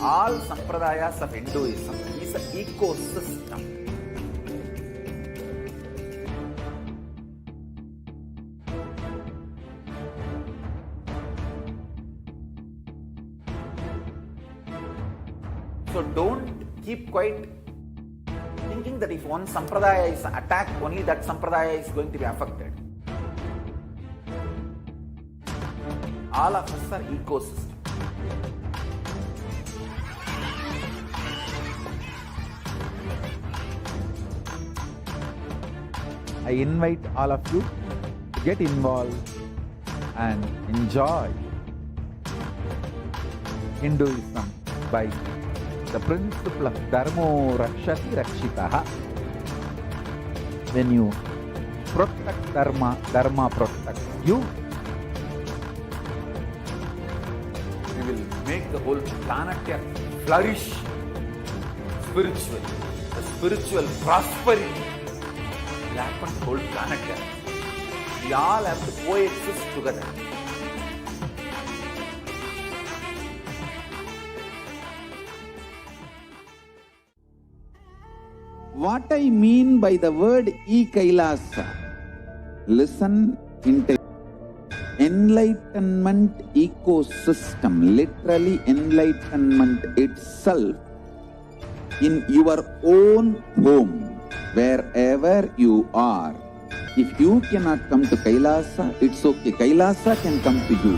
All sampradayas of Hinduism is an ecosystem. So don't keep quiet thinking that if one sampradaya is attacked, only that sampradaya is going to be affected. All of us are ecosystem. I invite all of you to get involved and enjoy Hinduism by the principle of Dharmo Rakshati Rakshitaha. When you protect Dharma, Dharma protects you. We will make the whole planet flourish spiritually. The spiritual prosperity will happen to the whole planet. We all have to coexist together. What I mean by the word e-Kailasa, listen intently. Enlightenment ecosystem, literally enlightenment itself, in your own home, wherever you are. If you cannot come to Kailasa, it's okay. Kailasa can come to you.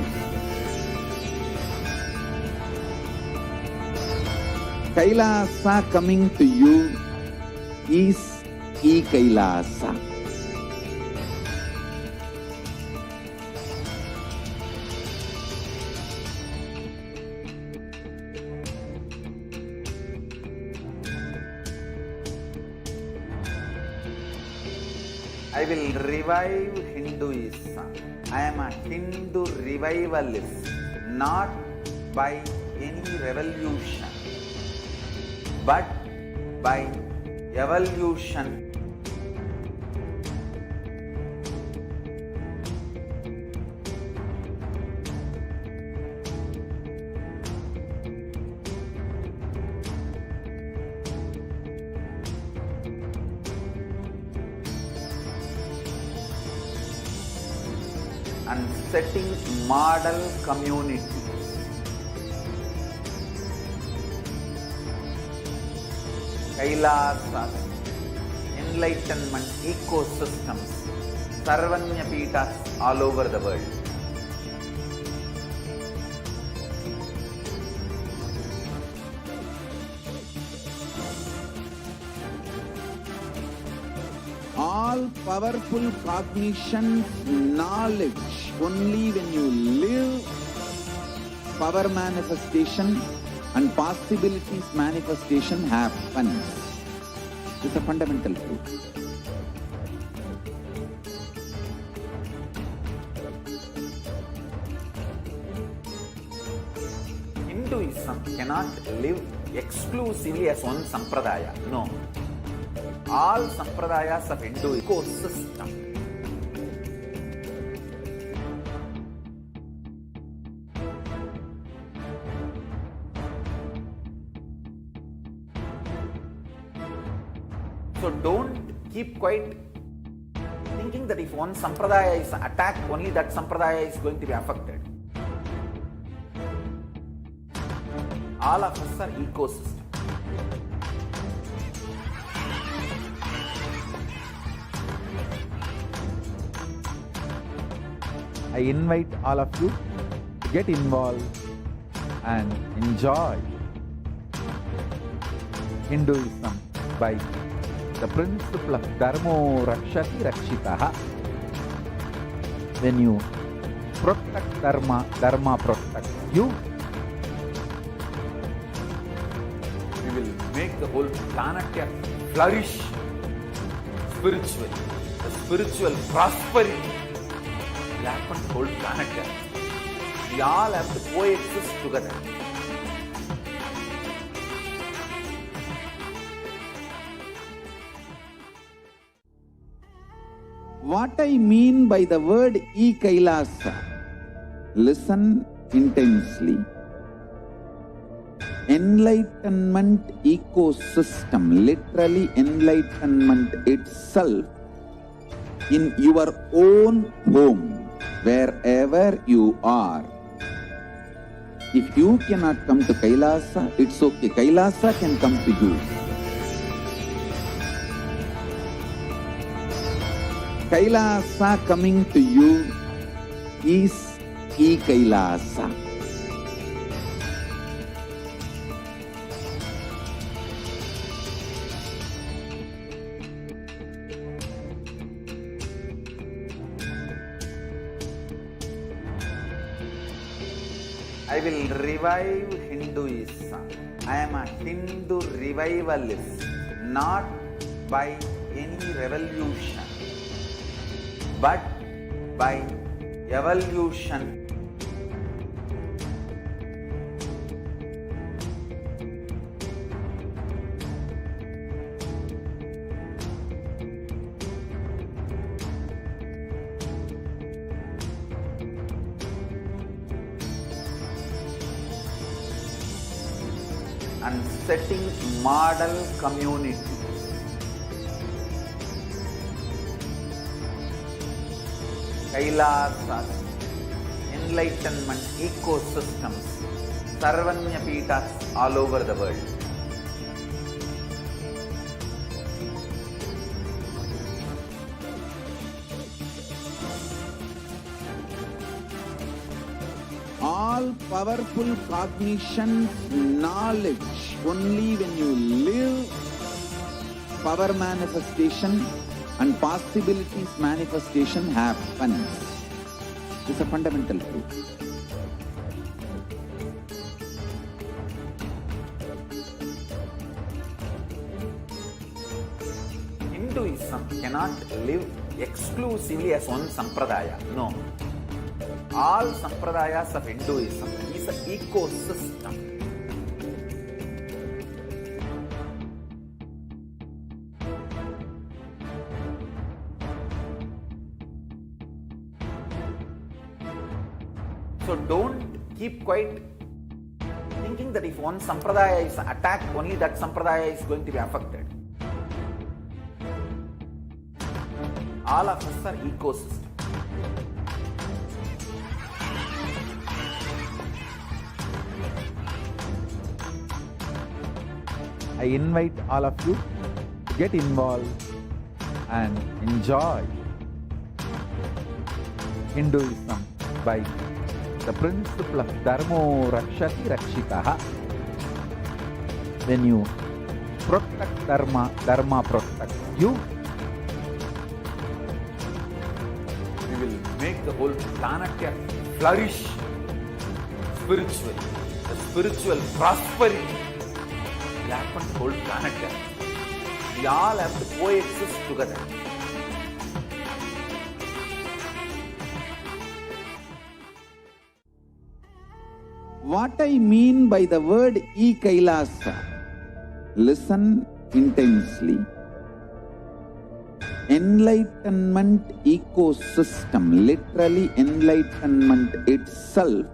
Kailasa coming to you is e-Kailasa. I will revive Hinduism. I am a Hindu revivalist, not by any revolution, but by evolution. And setting model community. Kailasas, enlightenment ecosystems, Sarvanyapitas all over the world. All powerful cognition, knowledge, only when you live, power manifestation and possibilities manifestation happens. It's a fundamental truth. Hinduism cannot live exclusively as one sampradaya. No. All sampradayas of Hindu ecosystem. So don't keep quiet thinking that if one sampradaya is attacked, only that sampradaya is going to be affected. All of us are ecosystem. I invite all of you to get involved and enjoy Hinduism by the principle of Dharmo Rakshati Rakshitaha. When you protect Dharma, Dharma protects you. We will make the whole planet flourish spiritually. The spiritual prosperity will happen to the whole planet. We all have to coexist together. What I mean by the word e-Kailasa, listen intensely. Enlightenment ecosystem, literally enlightenment itself, in your own home, wherever you are. If you cannot come to Kailasa, it's okay. Kailasa can come to you. Kailasa coming to you is e-Kailasa. I will revive Hinduism. I am a Hindu revivalist, not by any revolution, but by evolution. And setting model community. Kailasas, enlightenment ecosystems, Sarvanya Pitas all over the world. All powerful cognition, knowledge, only when you live, power manifestation and possibilities manifestation happens. This is a fundamental truth. Hinduism cannot live exclusively as one sampradaya. No. All sampradayas of Hinduism is an ecosystem. So don't keep quiet thinking that if one sampradaya is attacked, only that sampradaya is going to be affected. All of us are ecosystems. I invite all of you to get involved and enjoy Hinduism by the principle of Dharmo Rakshati Rakshitaha. When you protect Dharma, Dharma protects you. We will make the whole planet flourish spiritually. The spiritual prosperity will happen to the whole planet. We all have to coexist together. What I mean by the word e-Kailasa, listen intensely. Enlightenment ecosystem, literally enlightenment itself,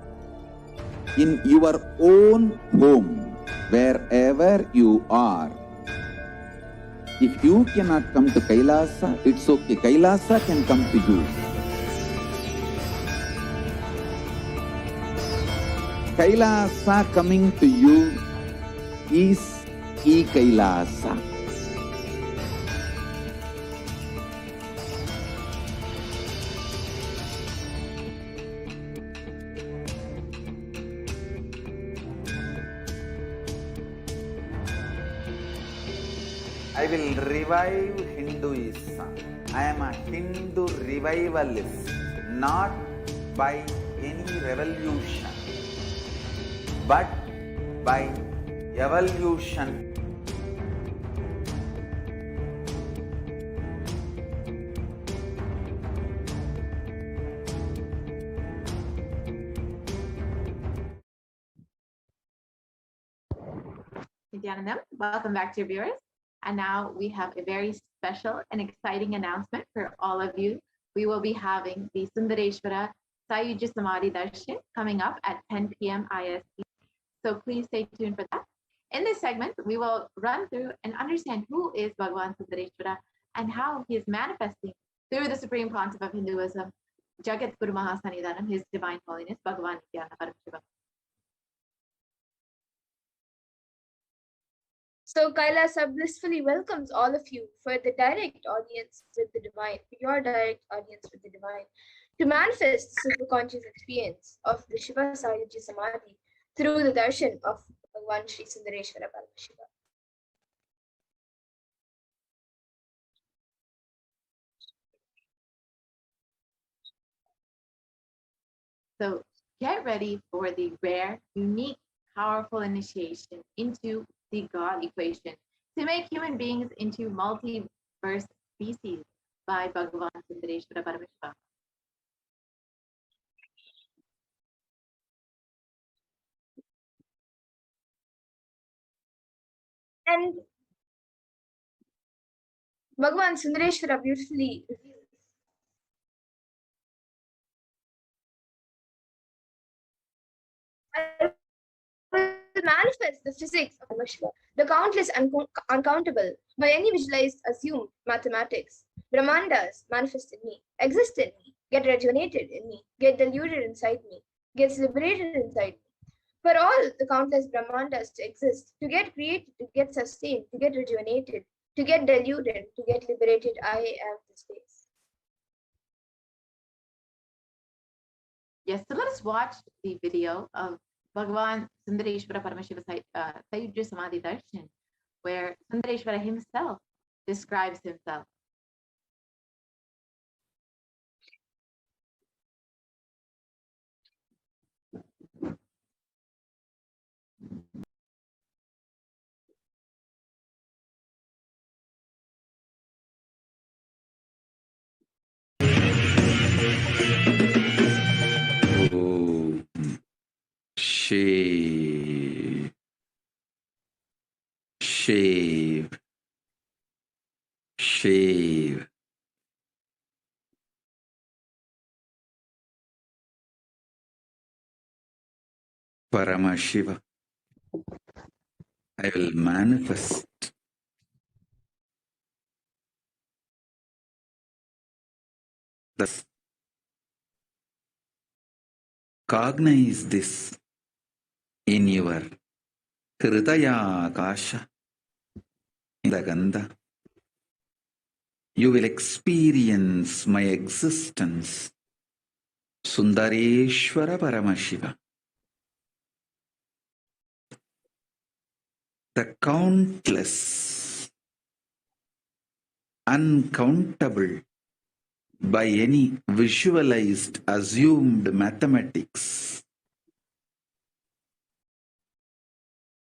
in your own home, wherever you are. If you cannot come to Kailasa, it's okay. Kailasa can come to you. Kailasa coming to you is e-Kailasa. I will revive Hinduism. I am a Hindu revivalist, not by any revolution, but by evolution. Nithyanandam, welcome back to your viewers. And now we have a very special and exciting announcement for all of you. We will be having the Sundareshwara Sayuja Samadhi Darshan coming up at 10 p.m. IST. So please stay tuned for that. In this segment, we will run through and understand who is Bhagavan Sundareshwara and how he is manifesting through the supreme concept of Hinduism, Jagat Guru Mahasanidhanam, His Divine Holiness, Bhagavan Nithyananda Paramashivam. So Kailasa blissfully welcomes all of you for the direct audience with the divine, for your direct audience with the divine, to manifest the superconscious experience of the Shiva Sayuja Samadhi through the darshan of Bhagavan Sri Sundareshwara Paramashivam. So get ready for the rare, unique, powerful initiation into the God equation to make human beings into multiverse species by Bhagavan Sundareshwara Paramashivam. And Bhagavan Sundareshwara beautifully will manifest the physics of Paramashiva, the countless uncountable, by any visualized, assumed mathematics. Brahmandas manifest in me, exist in me, get rejuvenated in me, get deluded inside me, gets liberated inside me. For all the countless Brahmandas to exist, to get created, to get sustained, to get rejuvenated, to get deluded, to get liberated, I am the space. Yes, so let us watch the video of Bhagavan Sundareshwara Paramashiva Sayuja Samadhi Darshan, where Sundareshwara himself describes himself. Shave, shave, shave. Paramashiva, I will manifest this. Cognize this in your Hridaya Akasha, in the Gandha. You will experience my existence, Sundareshwara Paramashiva. The countless, uncountable, by any visualized, assumed mathematics,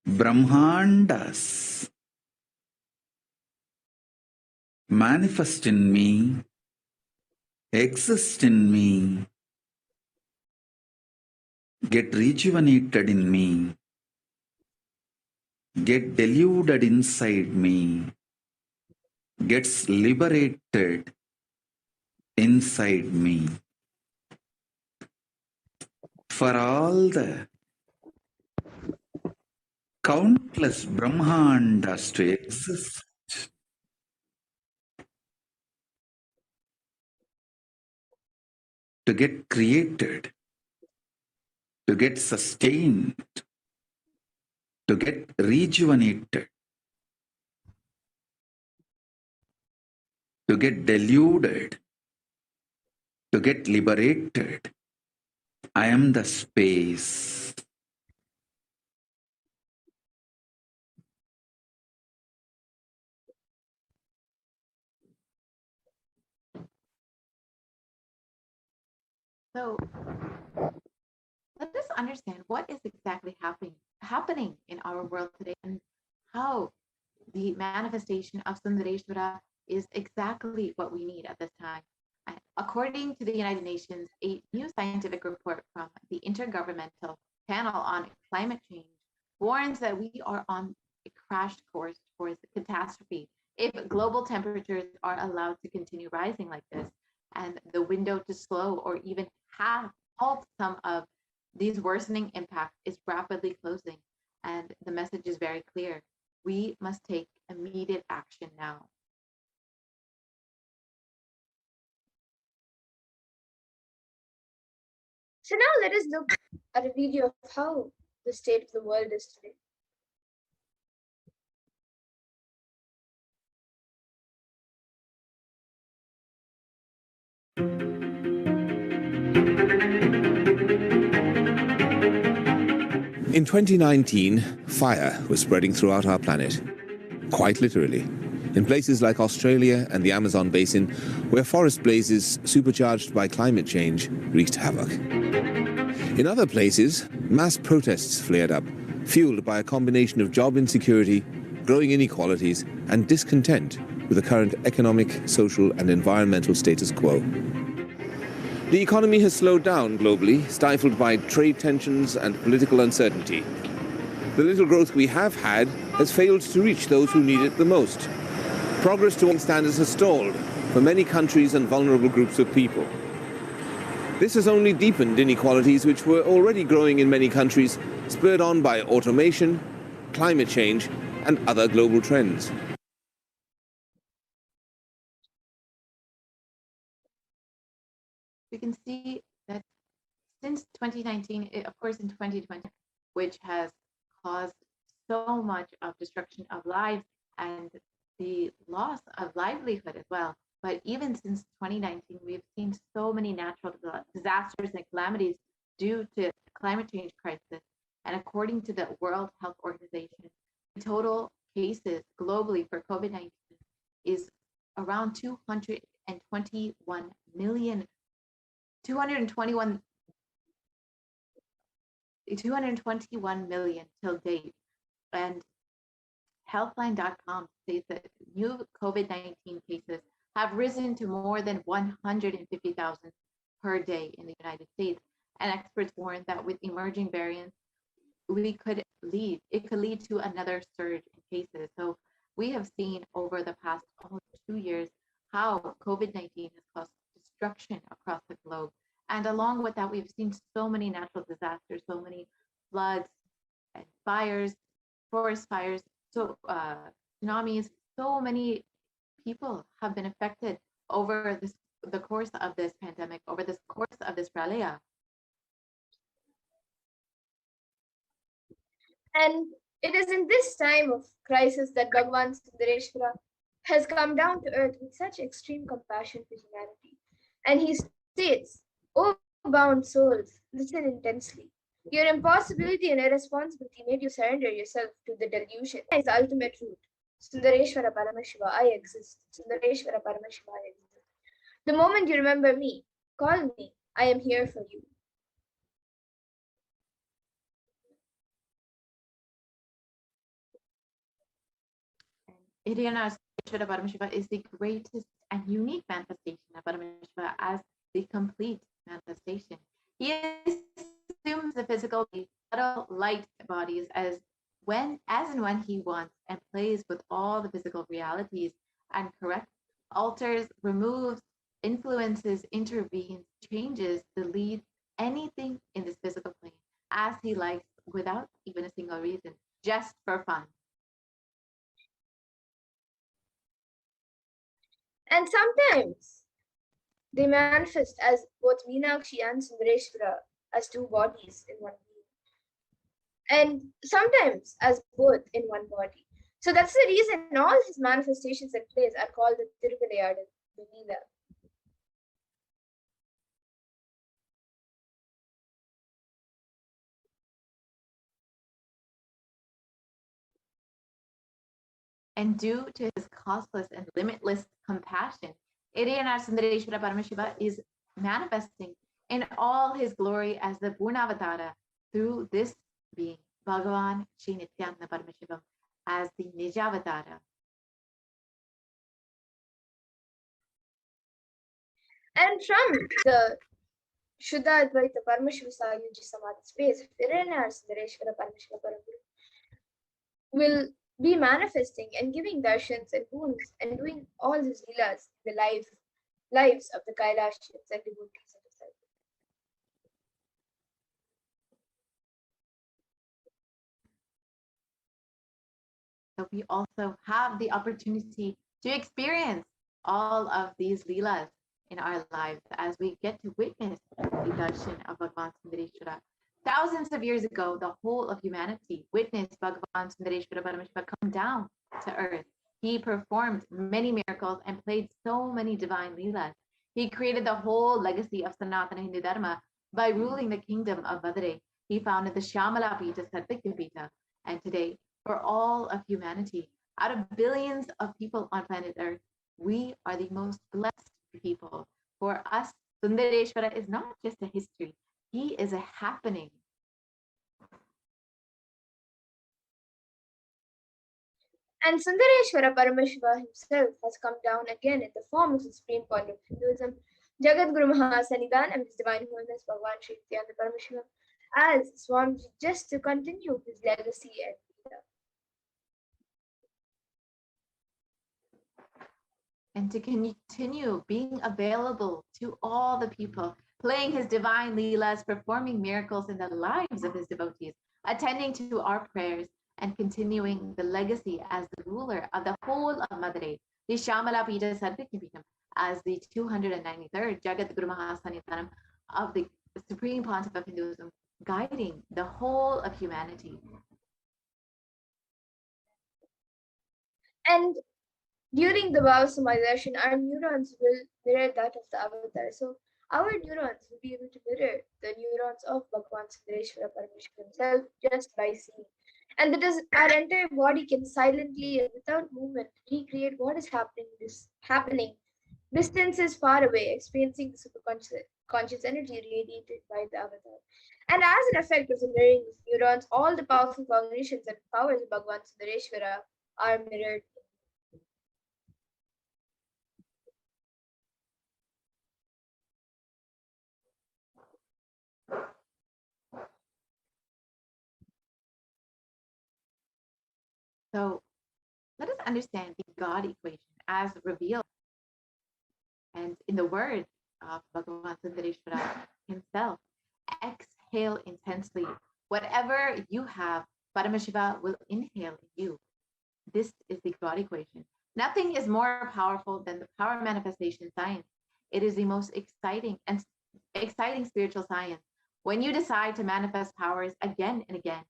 Brahmandas manifest in me, exist in me, get rejuvenated in me, get deluded inside me, gets liberated inside me. For all the countless Brahmandas to exist, to get created, to get sustained, to get rejuvenated, to get deluded, to get liberated. I am the space. So let us understand what is exactly happening in our world today, and how the manifestation of Sundareshwara is exactly what we need at this time. According to the United Nations, a new scientific report from the Intergovernmental Panel on Climate Change warns that we are on a crash course towards catastrophe if global temperatures are allowed to continue rising like this, and the window to slow or even halt some of these worsening impacts is rapidly closing. And the message is very clear. We must take immediate action now. So now let us look at a video of how the state of the world is today. In 2019, fire was spreading throughout our planet, quite literally, in places like Australia and the Amazon basin, where forest blazes supercharged by climate change wreaked havoc. In other places, mass protests flared up, fueled by a combination of job insecurity, growing inequalities, and discontent with the current economic, social, and environmental status quo. The economy has slowed down globally, stifled by trade tensions and political uncertainty. The little growth we have had has failed to reach those who need it the most. Progress towards standards has stalled for many countries and vulnerable groups of people. This has only deepened inequalities which were already growing in many countries, spurred on by automation, climate change, and other global trends. We can see that since 2019, of course in 2020, which has caused so much of destruction of lives and the loss of livelihood as well. But even since 2019, we've seen so many natural disasters and calamities due to climate change crisis. And according to the World Health Organization, the total cases globally for COVID-19 is around 221 million till date. And Healthline.com states that new COVID-19 cases have risen to more than 150,000 per day in the United States. And experts warn that with emerging variants, it could lead to another surge in cases. So we have seen over the past almost 2 years how COVID-19 has caused destruction across the globe. And along with that, we've seen so many natural disasters, so many floods and fires, forest fires, so tsunamis. So many people have been affected over the course of this pandemic, over this course of this pralaya. And it is in this time of crisis that Bhagavan Sundareshwara has come down to earth with such extreme compassion for humanity. And he states, "O bound souls, listen intensely. Your impossibility and irresponsibility made you surrender yourself to the delusion. That is the ultimate truth. Sundareshwara Paramashiva, I exist. Sundareshwara Paramashiva, I exist. The moment you remember me, call me. I am here for you." Iriyana Paramashiva is the greatest and unique manifestation of Paramashiva as the complete manifestation. He assumes the physical, subtle light bodies as and when he wants, and plays with all the physical realities and corrects, alters, removes, influences, intervenes, changes, deletes anything in this physical plane as he likes without even a single reason, just for fun. And sometimes they manifest as both Meenakshi and Sundareshwara as two bodies in one being, and sometimes as both in one body. So that's the reason all his manifestations and plays are called the Tiruvilayadu, the Leela. And due to his costless and limitless compassion, Iriyana Sundareshwara Paramashiva is manifesting in all his glory as the Purnavatara through this being, Bhagavan Shri Nithyananda Paramashivam, as the Nijavatara. And from the Shuddha Advaita Paramashiva Sayuji Samadhi space, Virana Sundareshwara Paramashiva Paraguru will be manifesting and giving darshans and boons and doing all his leelas in the lives of the Kailashians and devotees and disciples. So we also have the opportunity to experience all of these leelas in our lives as we get to witness the darshan of Bhagavan Sundareshwara. Thousands of years ago, the whole of humanity witnessed Bhagavan Sundareshwara Paramashiva come down to earth. He performed many miracles and played so many divine leelas. He created the whole legacy of Sanatana Hindu Dharma by ruling the kingdom of Madurai. He founded the Shyamala Pita Satyakya Pita, and today, for all of humanity, out of billions of people on planet Earth, we are the most blessed people. For us, Sundareshwara is not just a history, he is a happening. And Sundareshwara Paramashiva himself has come down again in the form of the supreme point of Hinduism, Jagat Guru Mahasanidan and His Divine Holiness Bhagavan Shri Nithyananda Paramashivam, as Swamiji, just to continue his legacy and and to continue being available to all the people, playing his divine leelas, performing miracles in the lives of his devotees, attending to our prayers, and continuing the legacy as the ruler of the whole of Madurai, the Shyamala Pita Satyakya Pita, as the 293rd Jagat Guru Mahasanitanam of the Supreme Pontiff of Hinduism, guiding the whole of humanity. And during the Bhavasamadhi, our neurons will mirror that of the avatar. So our neurons will be able to mirror the neurons of Bhagavan Sundareshwara Paramashiva himself just by seeing. And that is, our entire body can silently and without movement recreate what is happening distances far away, experiencing the superconscious energy radiated by the avatar. And as an effect of the mirroring of neurons, all the powerful cognitions and powers of Bhagavan Sundareshwara are mirrored. So let us understand the God equation as revealed and in the words of Bhagavan Sundareshwara himself. Exhale intensely. Whatever you have, Paramashiva will inhale in you. This is the God equation. Nothing is more powerful than the power manifestation science. It is the most exciting spiritual science. When you decide to manifest powers again and again,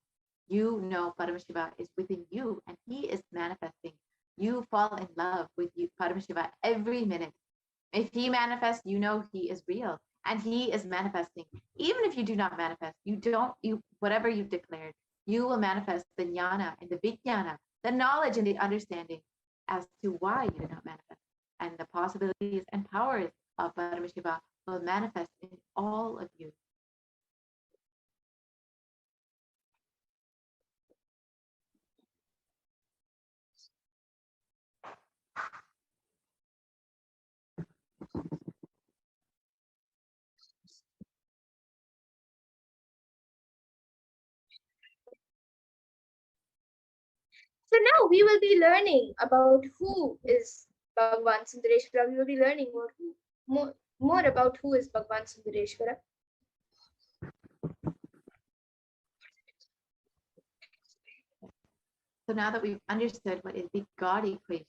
you know Paramashiva is within you and he is manifesting. You fall in love with you, Paramashiva, every minute. If he manifests, you know he is real and he is manifesting. Even if you do not manifest, whatever you've declared, you will manifest the jnana and the vijnana, the knowledge and the understanding as to why you did not manifest. And the possibilities and powers of Paramashiva will manifest in all of you. So now we will be learning about who is Bhagavan Sundareshwara. We will be learning more about who is Bhagavan Sundareshwara. So now that we've understood what is the God equation,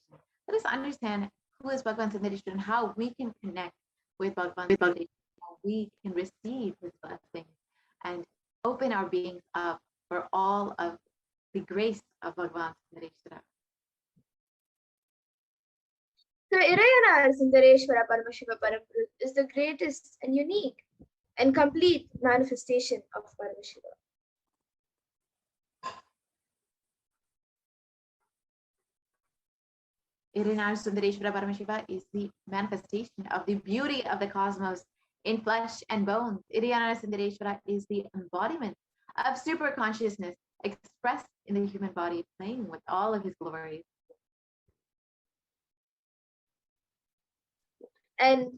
let us understand who is Bhagavan Sundareshwara and how we can connect with Bhagavan Sundareshwara, how we can receive his blessings and open our beings up for all of the grace of Bhagavan Sundareshwara. So Irayana Sundareshwara Paramashiva Paraguru is the greatest and unique and complete manifestation of Paramashiva. Irayana Sundareshwara Paramashiva is the manifestation of the beauty of the cosmos in flesh and bones. Nithyananda Sundareshwara is the embodiment of super consciousness expressed in the human body, playing with all of his glories. And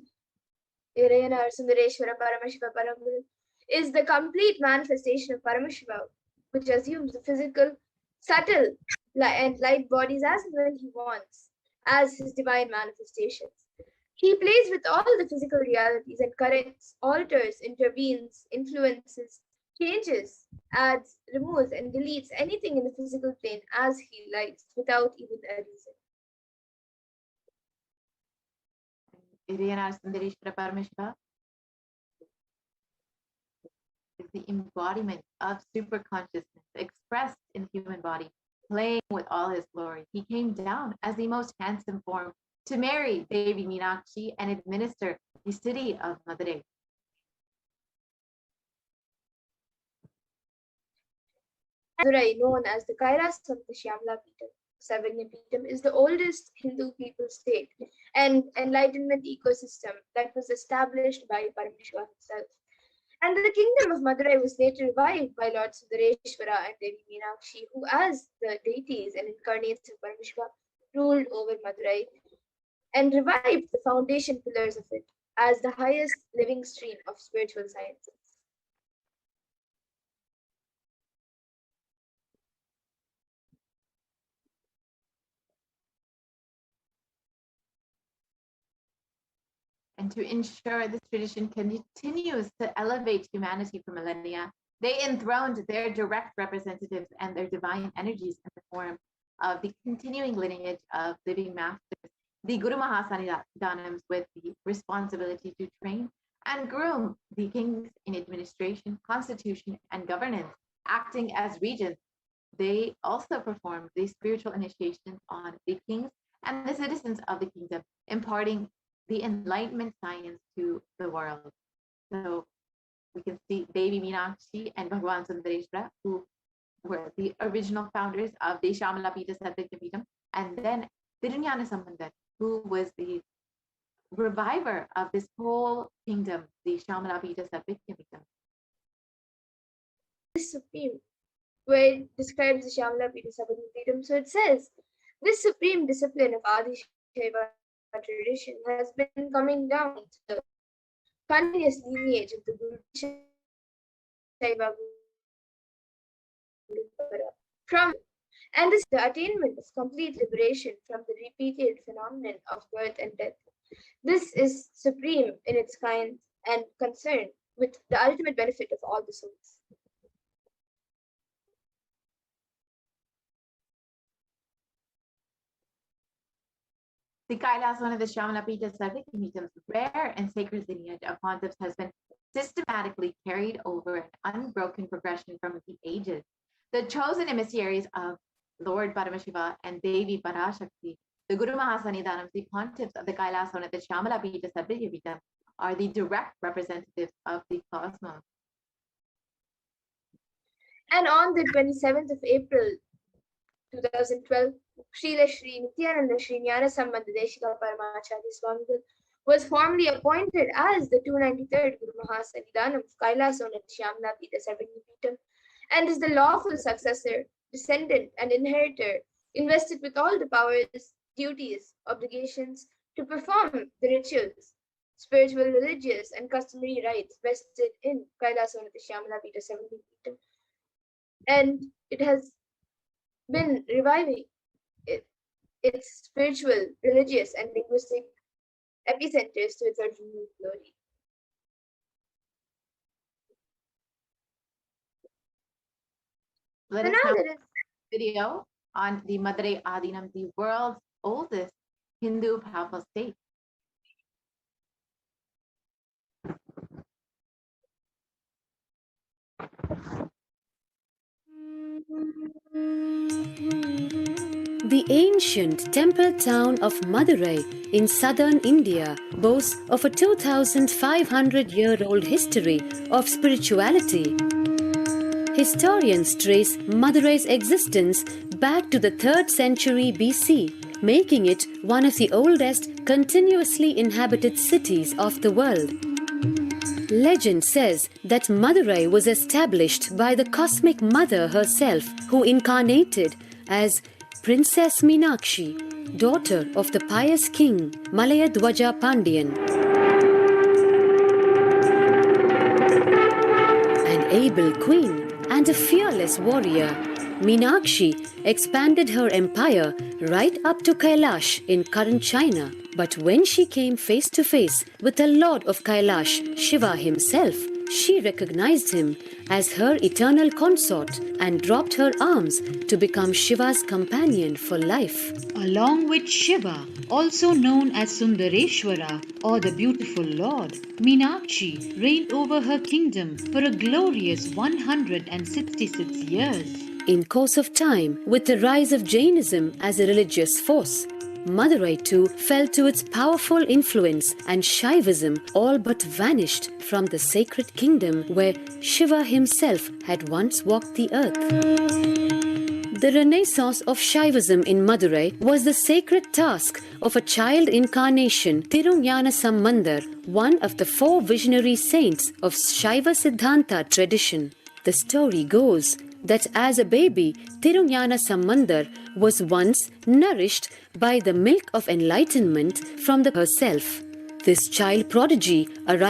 Nithyananda Sundareshwara Paramashiva Paramguru is the complete manifestation of Paramashiva, which assumes the physical, subtle, and light bodies as and when he wants, as his divine manifestations. He plays with all the physical realities and corrects, alters, intervenes, influences, changes, adds, removes, and deletes anything in the physical plane as he likes without even a reason. Nithyananda Sundareshwara Paramashiva is the embodiment of super consciousness expressed in the human body, playing with all his glory. He came down as the most handsome form to marry Devi Meenakshi and administer the city of Madurai. Madurai, known as the Kailas of the Shyamala Peetham, Savanya Peetham, is the oldest Hindu people state and enlightenment ecosystem that was established by Paramashiva himself. And the kingdom of Madurai was later revived by Lord Sundareshwara and Devi Meenakshi, who, as the deities and incarnates of Paramashiva, ruled over Madurai and revived the foundation pillars of it as the highest living stream of spiritual sciences. And to ensure this tradition continues to elevate humanity for millennia, they enthroned their direct representatives and their divine energies in the form of the continuing lineage of living masters, the Guru Mahasannidhanams, with the responsibility to train and groom the kings in administration, constitution, and governance, acting as regents. They also performed the spiritual initiations on the kings and the citizens of the kingdom, imparting the enlightenment science to the world. So we can see Devi Meenakshi and Bhagwan Sundareshwara, who were the original founders of the Shyamala Peetham Sadvikya Peetham, and then Tirunjana Sambandar, who was the reviver of this whole kingdom, the Shyamala Peetham Sadvikya Peetham. This supreme, where it describes the Shyamala Peetham Sadvikya Peetham, so it says, this supreme discipline of Adi Shaiva tradition has been coming down to the continuous lineage of the Guru Shaiva from, and this is the attainment of complete liberation from the repeated phenomenon of birth and death. This is supreme in its kind and concerned with the ultimate benefit of all the souls. The Kailasana of the Shyamala Peetham Sadvikya Peetham's rare and sacred lineage of pontiffs has been systematically carried over an unbroken progression from the ages. The chosen emissaries of Lord Paramashiva and Devi Parashakti, the Guru Mahasannidhanams, the pontiffs of the Kailasana of the Shyamala Peetham Sadvikya Peetham, are the direct representatives of the cosmos. And on the 27th of April 2012, Srila Shri Nithyananda Shri Jnana Sambandha Deshika Paramacharya Swamigal was formally appointed as the 293rd Guru Mahasannidhanam of Kailasana at Shyamala Peetham Sadvikya Peetham, and is the lawful successor, descendant, and inheritor, invested with all the powers, duties, obligations to perform the rituals, spiritual, religious, and customary rites vested in Kailasana at Shyamala Peetham Sadvikya Peetham. And it has been reviving its spiritual, religious, and linguistic epicenters to its original glory. Let us now see a video on the Madurai Adinam, the world's oldest Hindu papal state. The ancient temple town of Madurai in southern India boasts of a 2,500-year-old history of spirituality. Historians trace Madurai's existence back to the 3rd century BC, making it one of the oldest continuously inhabited cities of the world. Legend says that Madurai was established by the cosmic mother herself, who incarnated as Princess Meenakshi, daughter of the pious king Malayadwaja Pandian. An able queen and a fearless warrior, Meenakshi expanded her empire right up to Kailash in current China. But when she came face to face with the Lord of Kailash, Shiva himself, she recognized him as her eternal consort and dropped her arms to become Shiva's companion for life. Along with Shiva, also known as Sundareshwara or the beautiful Lord, Meenakshi reigned over her kingdom for a glorious 166 years. In course of time, with the rise of Jainism as a religious force, Madurai too fell to its powerful influence, and Shaivism all but vanished from the sacred kingdom where Shiva himself had once walked the earth. The renaissance of Shaivism in Madurai was the sacred task of a child incarnation, Tirunjana Sambandar, one of the 4 visionary saints of Shaiva Siddhanta tradition. The story goes that as a baby, Tirunjana Sambandar was once nourished by the milk of enlightenment from the herself. This child prodigy arrived